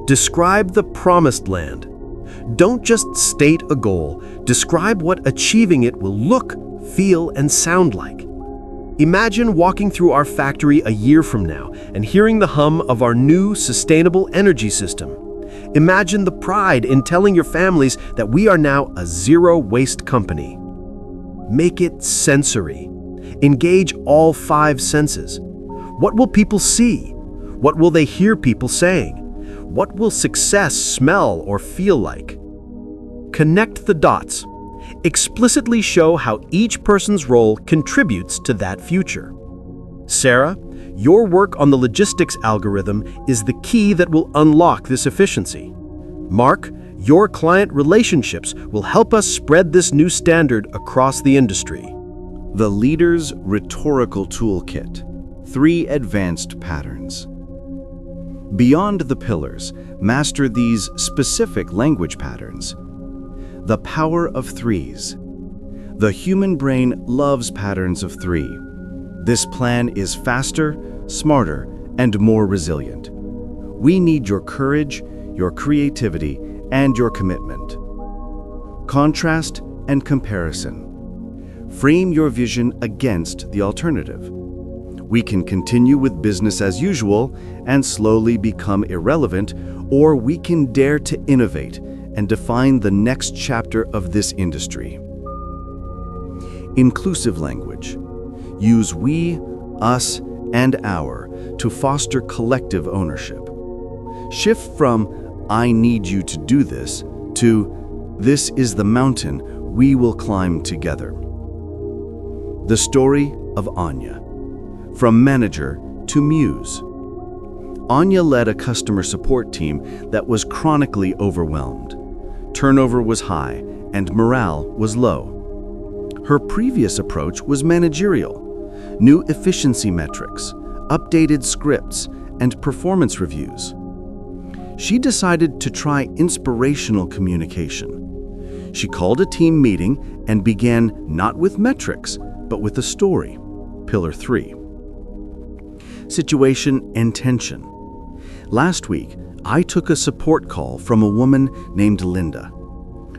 Describe the promised land. Don't just state a goal, describe what achieving it will look, feel, and sound like. Imagine walking through our factory a year from now and hearing the hum of our new sustainable energy system. Imagine the pride in telling your families that we are now a zero-waste company. Make it sensory. Engage all 5 senses. What will people see? What will they hear people saying? What will success smell or feel like? Connect the dots. Explicitly show how each person's role contributes to that future. Sarah, your work on the logistics algorithm is the key that will unlock this efficiency. Mark, your client relationships will help us spread this new standard across the industry. The Leader's Rhetorical Toolkit. 3 advanced patterns. Beyond the pillars, master these specific language patterns. The power of 3s. The human brain loves patterns of 3. This plan is faster, smarter, and more resilient. We need your courage, your creativity, and your commitment. Contrast and comparison. Frame your vision against the alternative. We can continue with business as usual and slowly become irrelevant, or we can dare to innovate and define the next chapter of this industry. Inclusive language. Use we, us, and our to foster collective ownership. Shift from "I need you to do this" to "This is the mountain we will climb together." The story of Anya. From manager to muse. Anya led a customer support team that was chronically overwhelmed. Turnover was high and morale was low. Her previous approach was managerial. New efficiency metrics, updated scripts, and performance reviews. She decided to try inspirational communication. She called a team meeting and began not with metrics, but with a story. Pillar 3. Situation and tension. Last week, I took a support call from a woman named Linda.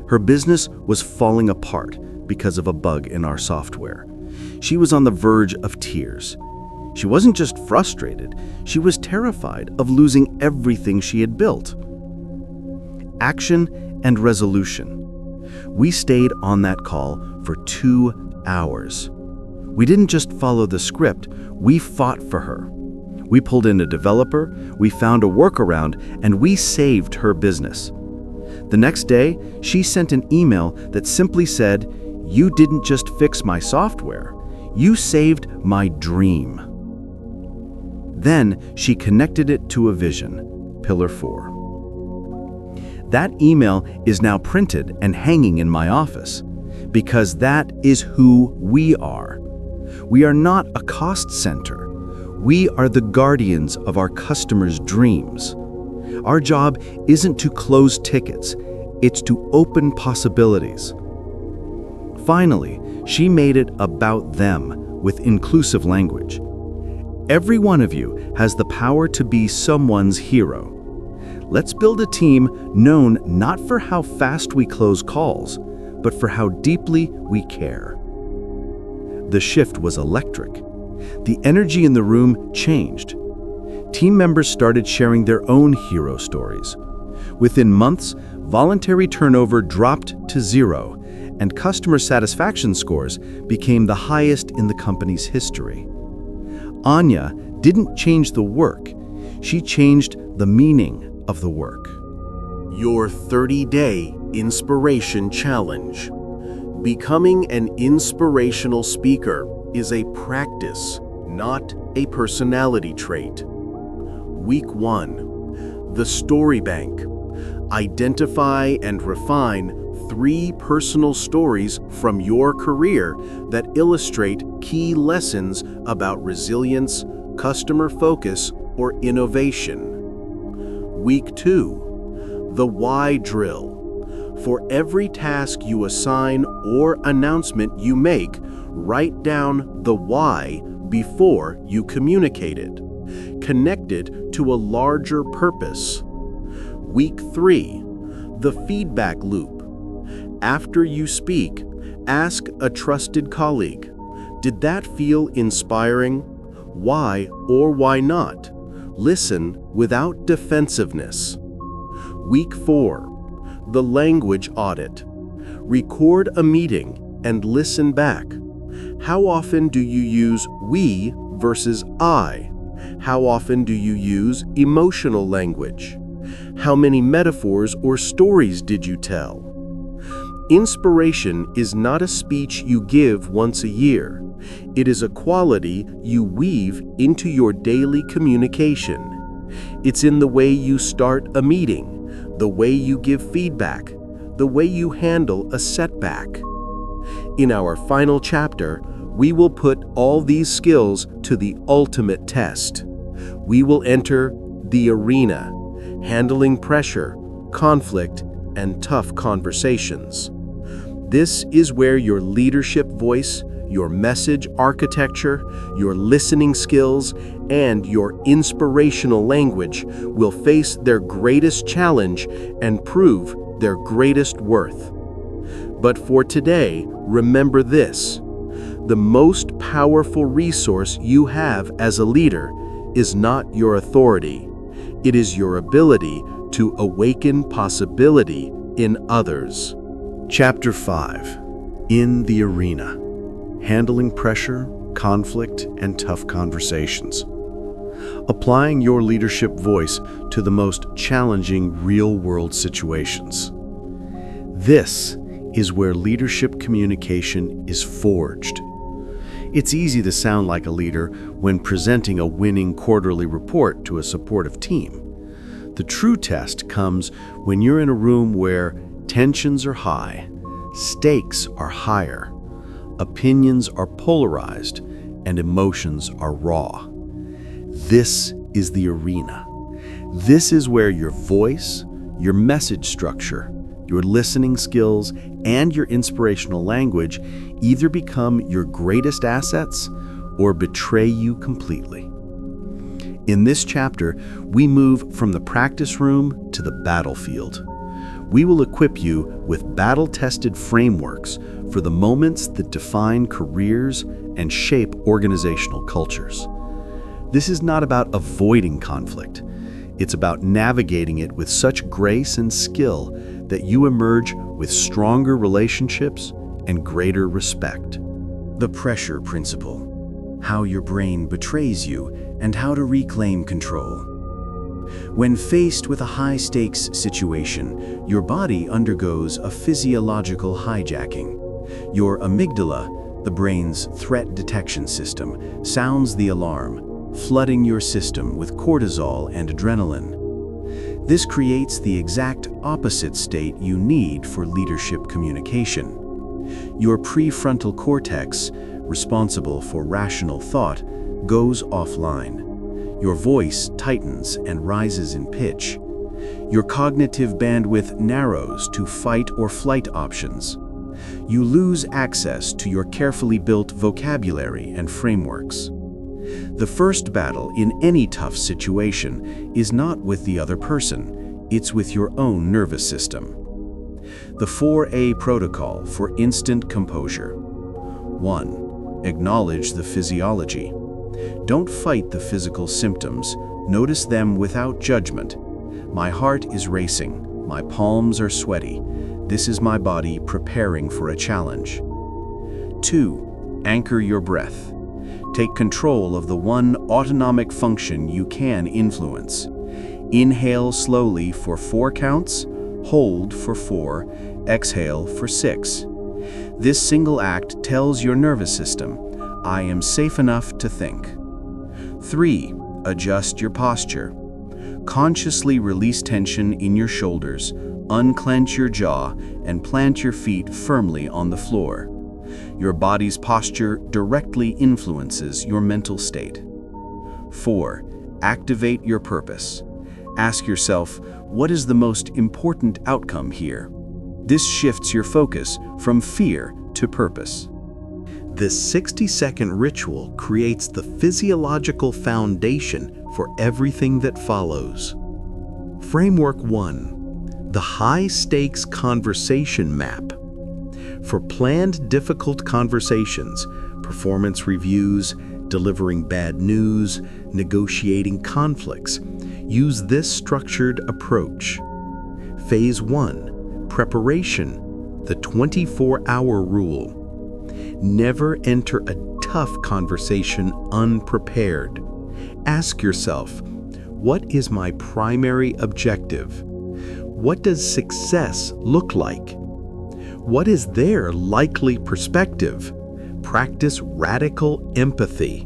Her business was falling apart because of a bug in our software. She was on the verge of tears. She wasn't just frustrated, she was terrified of losing everything she had built. Action and resolution. We stayed on that call for 2 hours. We didn't just follow the script, we fought for her. We pulled in a developer, we found a workaround, and we saved her business. The next day, she sent an email that simply said, "You didn't just fix my software, you saved my dream." Then she connected it to a vision, Pillar 4. That email is now printed and hanging in my office, because that is who we are. We are not a cost center. We are the guardians of our customers' dreams. Our job isn't to close tickets, it's to open possibilities. Finally, she made it about them with inclusive language. Every one of you has the power to be someone's hero. Let's build a team known not for how fast we close calls, but for how deeply we care. The shift was electric. The energy in the room changed. Team members started sharing their own hero stories. Within months, voluntary turnover dropped to 0, and customer satisfaction scores became the highest in the company's history. Anya didn't change the work, she changed the meaning of the work. Your 30-day Inspiration Challenge. Becoming an inspirational speaker is a practice, not a personality trait. Week 1. The Story Bank. Identify and refine 3 personal stories from your career that illustrate key lessons about resilience, customer focus, or innovation. Week 2. The Why Drill. For every task you assign or announcement you make, write down the why before you communicate it. Connect it to a larger purpose. Week 3. The Feedback Loop. After you speak, ask a trusted colleague, did that feel inspiring? Why or why not? Listen without defensiveness. Week 4. The Language Audit. Record a meeting and listen back. How often do you use we versus I? How often do you use emotional language? How many metaphors or stories did you tell? Inspiration is not a speech you give once a year. It is a quality you weave into your daily communication. It's in the way you start a meeting, the way you give feedback, the way you handle a setback. In our final chapter, we will put all these skills to the ultimate test. We will enter the arena, handling pressure, conflict, and tough conversations. This is where your leadership voice, your message architecture, your listening skills, and your inspirational language will face their greatest challenge and prove their greatest worth. But for today, remember this: the most powerful resource you have as a leader is not your authority. It is your ability to awaken possibility in others. Chapter 5. In the Arena. Handling pressure, conflict, and tough conversations. Applying your leadership voice to the most challenging real-world situations. This is where leadership communication is forged. It's easy to sound like a leader when presenting a winning quarterly report to a supportive team. The true test comes when you're in a room where tensions are high, stakes are higher, opinions are polarized, and emotions are raw. This is the arena. This is where your voice, your message structure, your listening skills, and your inspirational language either become your greatest assets or betray you completely. In this chapter, we move from the practice room to the battlefield. We will equip you with battle-tested frameworks for the moments that define careers and shape organizational cultures. This is not about avoiding conflict. It's about navigating it with such grace and skill that you emerge with stronger relationships and greater respect. The pressure principle: how your brain betrays you and how to reclaim control. When faced with a high-stakes situation, your body undergoes a physiological hijacking. Your amygdala, the brain's threat detection system, sounds the alarm. flooding your system with cortisol and adrenaline. This creates the exact opposite state you need for leadership communication. Your prefrontal cortex, responsible for rational thought, goes offline. Your voice tightens and rises in pitch. Your cognitive bandwidth narrows to fight or flight options. You lose access to your carefully built vocabulary and frameworks. The first battle in any tough situation is not with the other person, it's with your own nervous system. The 4A protocol for instant composure. 1. Acknowledge the physiology. Don't fight the physical symptoms, notice them without judgment. My heart is racing, my palms are sweaty. This is my body preparing for a challenge. 2. Anchor your breath. Take control of the one autonomic function you can influence. Inhale slowly for 4 counts, hold for 4, exhale for 6. This single act tells your nervous system, I am safe enough to think. 3. Adjust your posture. Consciously release tension in your shoulders, unclench your jaw, and plant your feet firmly on the floor. Your body's posture directly influences your mental state. 4. Activate your purpose. Ask yourself, what is the most important outcome here? This shifts your focus from fear to purpose. This 60-second ritual creates the physiological foundation for everything that follows. Framework 1. The high-stakes conversation map. For planned difficult conversations, performance reviews, delivering bad news, negotiating conflicts, use this structured approach. Phase 1. Preparation, the 24-hour rule. Never enter a tough conversation unprepared. Ask yourself, what is my primary objective? What does success look like? What is their likely perspective? Practice radical empathy.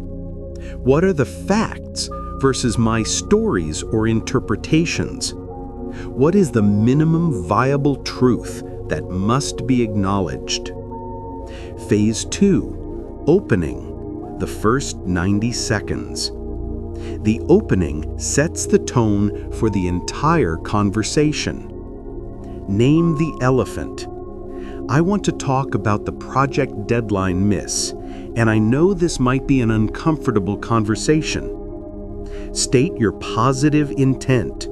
What are the facts versus my stories or interpretations? What is the minimum viable truth that must be acknowledged? Phase 2. Opening, the first 90 seconds. The opening sets the tone for the entire conversation. Name the elephant. I want to talk about the project deadline miss, and I know this might be an uncomfortable conversation. State your positive intent.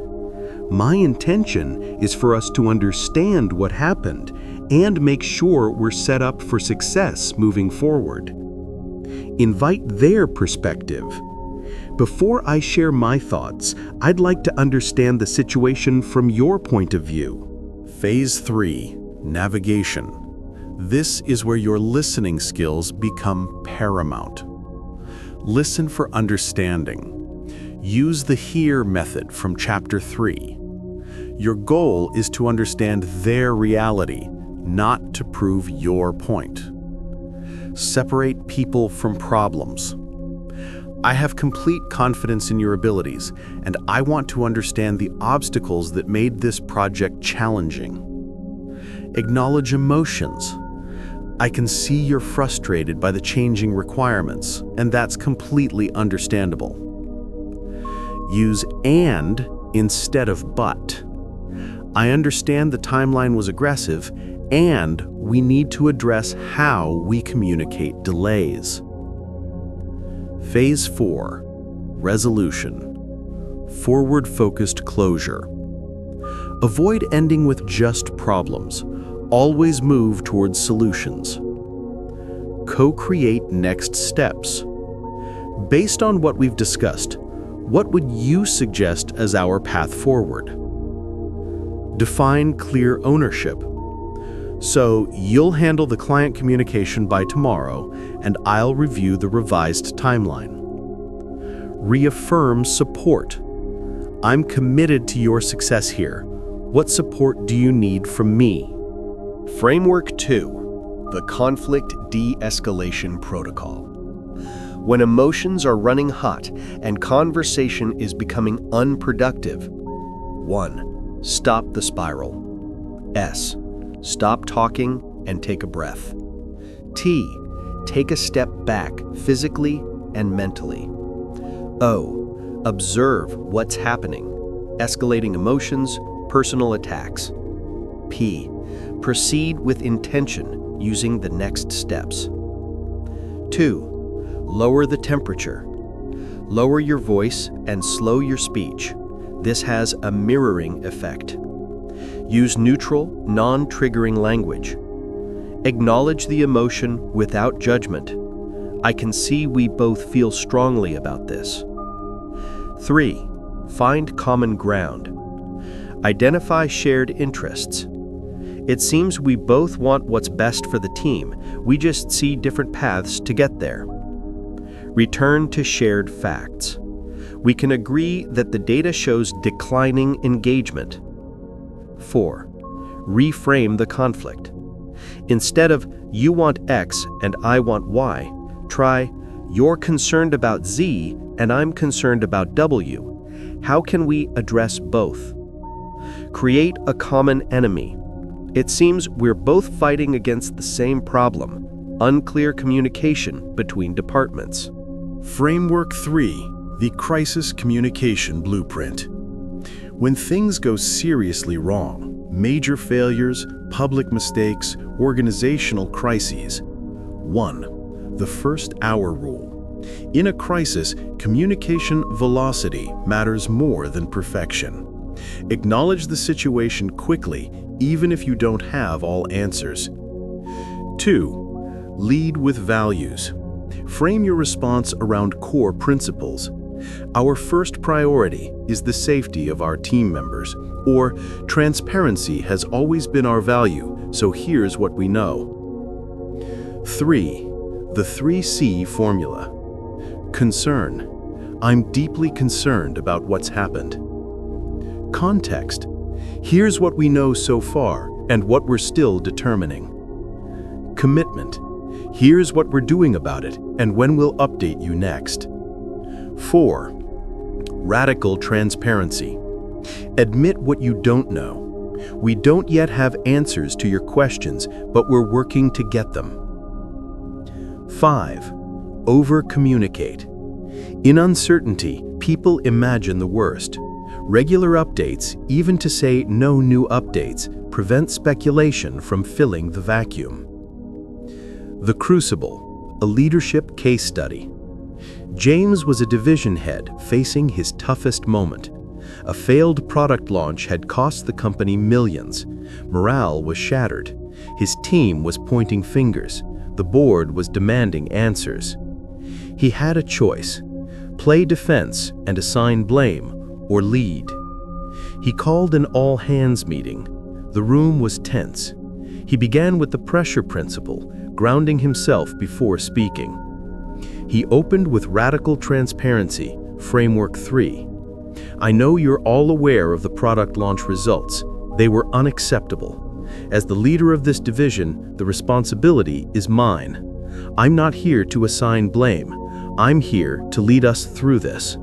My intention is for us to understand what happened and make sure we're set up for success moving forward. Invite their perspective. Before I share my thoughts, I'd like to understand the situation from your point of view. Phase 3. Navigation. This is where your listening skills become paramount. Listen for understanding. Use the HEAR method from Chapter 3. Your goal is to understand their reality, not to prove your point. Separate people from problems. I have complete confidence in your abilities, and I want to understand the obstacles that made this project challenging. Acknowledge emotions. I can see you're frustrated by the changing requirements, and that's completely understandable. Use and instead of but. I understand the timeline was aggressive, and we need to address how we communicate delays. Phase 4. Resolution. Forward-focused closure. Avoid ending with just problems. Always move towards solutions. Co-create next steps. Based on what we've discussed, what would you suggest as our path forward? Define clear ownership. So you'll handle the client communication by tomorrow, and I'll review the revised timeline. Reaffirm support. I'm committed to your success here. What support do you need from me? Framework 2. The Conflict De-Escalation Protocol. When emotions are running hot and conversation is becoming unproductive. 1. Stop the spiral. S. Stop talking and take a breath. T. Take a step back physically and mentally. O. Observe what's happening. Escalating emotions, personal attacks. P. Proceed with intention using the next steps. 2. Lower the temperature. Lower your voice and slow your speech. This has a mirroring effect. Use neutral, non-triggering language. Acknowledge the emotion without judgment. I can see we both feel strongly about this. 3. Find common ground. Identify shared interests. It seems we both want what's best for the team. We just see different paths to get there. Return to shared facts. We can agree that the data shows declining engagement. 4. Reframe the conflict. Instead of "you want X and I want Y," try "you're concerned about Z and I'm concerned about W. How can we address both?" Create a common enemy. It seems we're both fighting against the same problem: unclear communication between departments. Framework 3. The Crisis Communication Blueprint. When things go seriously wrong, major failures, public mistakes, organizational crises. 1. The first hour rule. In a crisis, communication velocity matters more than perfection. Acknowledge the situation quickly, even if you don't have all answers. 2. Lead with values. Frame your response around core principles. Our first priority is the safety of our team members, or transparency has always been our value, so here's what we know. 3. The 3C formula. Concern. I'm deeply concerned about what's happened. Context. Here's what we know so far and what we're still determining. Commitment. Here's what we're doing about it and when we'll update you next. 4. Radical transparency. Admit what you don't know. We don't yet have answers to your questions, but we're working to get them. 5. Over-communicate. In uncertainty, people imagine the worst. Regular updates, even to say no new updates, prevent speculation from filling the vacuum. The Crucible, a leadership case study. James was a division head facing his toughest moment. A failed product launch had cost the company millions. Morale was shattered. His team was pointing fingers. The board was demanding answers. He had a choice: play defense and assign blame, or lead. He called an all-hands meeting. The room was tense. He began with the pressure principle, grounding himself before speaking. He opened with radical transparency, Framework 3. I know you're all aware of the product launch results. They were unacceptable. As the leader of this division, the responsibility is mine. I'm not here to assign blame. I'm here to lead us through this.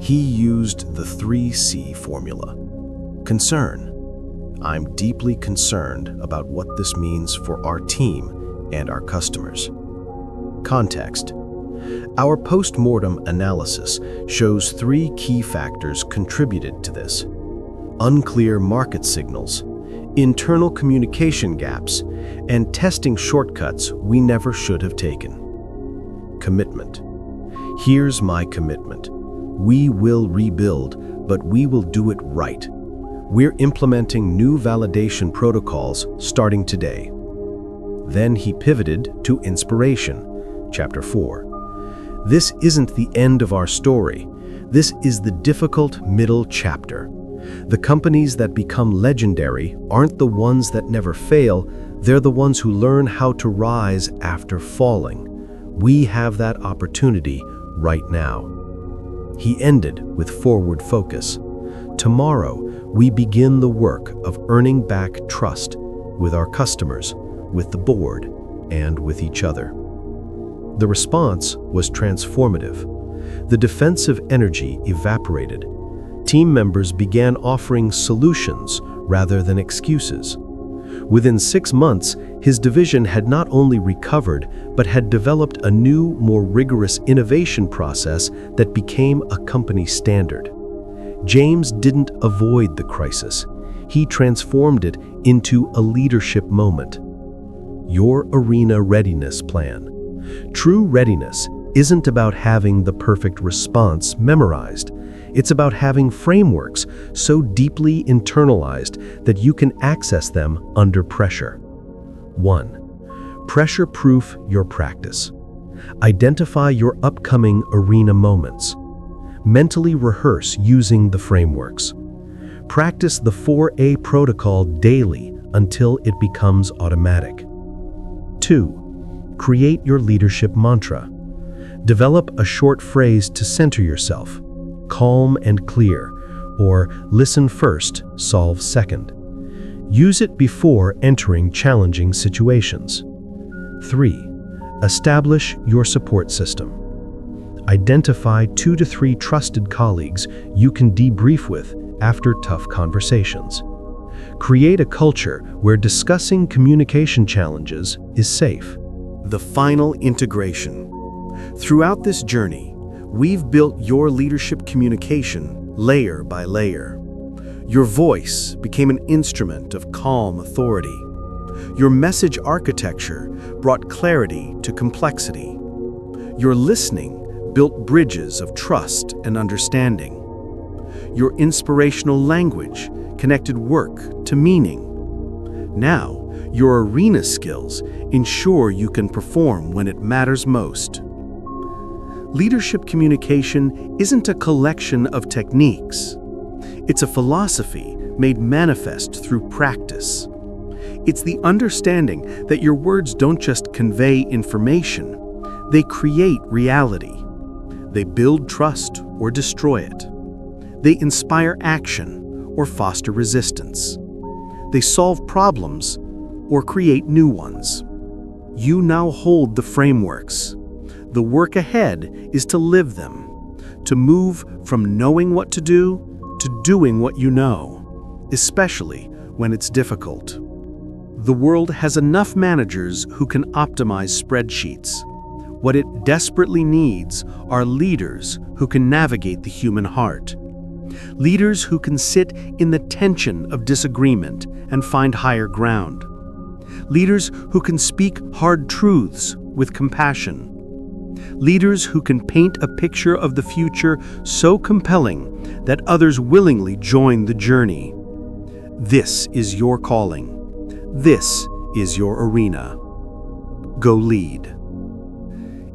He used the 3C formula. Concern. I'm deeply concerned about what this means for our team and our customers. Context. Our post-mortem analysis shows 3 key factors contributed to this: unclear market signals, internal communication gaps, and testing shortcuts we never should have taken. Commitment. Here's my commitment. We will rebuild, but we will do it right. We're implementing new validation protocols starting today. Then he pivoted to inspiration, Chapter 4. This isn't the end of our story. This is the difficult middle chapter. The companies that become legendary aren't the ones that never fail, they're the ones who learn how to rise after falling. We have that opportunity right now. He ended with forward focus. Tomorrow, we begin the work of earning back trust with our customers, with the board, and with each other. The response was transformative. The defensive energy evaporated. Team members began offering solutions rather than excuses. Within 6 months, his division had not only recovered, but had developed a new, more rigorous innovation process that became a company standard. James didn't avoid the crisis. He transformed it into a leadership moment. Your Arena Readiness Plan. True readiness isn't about having the perfect response memorized. It's about having frameworks so deeply internalized that you can access them under pressure. 1. Pressure-proof your practice. Identify your upcoming arena moments. Mentally rehearse using the frameworks. Practice the 4A protocol daily until it becomes automatic. 2. Create your leadership mantra. Develop a short phrase to center yourself. Calm and clear, or listen first, solve second. Use it before entering challenging situations. 3. Establish your support system. Identify 2 to 3 trusted colleagues you can debrief with after tough conversations. Create a culture where discussing communication challenges is safe. The final integration. Throughout this journey, we've built your leadership communication layer by layer. Your voice became an instrument of calm authority. Your message architecture brought clarity to complexity. Your listening built bridges of trust and understanding. Your inspirational language connected work to meaning. Now, your arena skills ensure you can perform when it matters most. Leadership communication isn't a collection of techniques. It's a philosophy made manifest through practice. It's the understanding that your words don't just convey information, they create reality. They build trust or destroy it. They inspire action or foster resistance. They solve problems or create new ones. You now hold the frameworks. The work ahead is to live them, to move from knowing what to do to doing what you know, especially when it's difficult. The world has enough managers who can optimize spreadsheets. What it desperately needs are leaders who can navigate the human heart. Leaders who can sit in the tension of disagreement and find higher ground. Leaders who can speak hard truths with compassion. Leaders who can paint a picture of the future so compelling that others willingly join the journey. This is your calling. This is your arena. Go lead.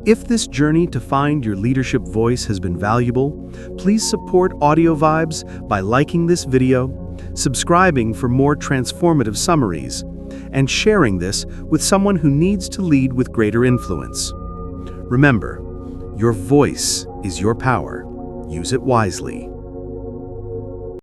If this journey to find your leadership voice has been valuable, please support Audio Vibes by liking this video, subscribing for more transformative summaries, and sharing this with someone who needs to lead with greater influence. Remember, your voice is your power. Use it wisely.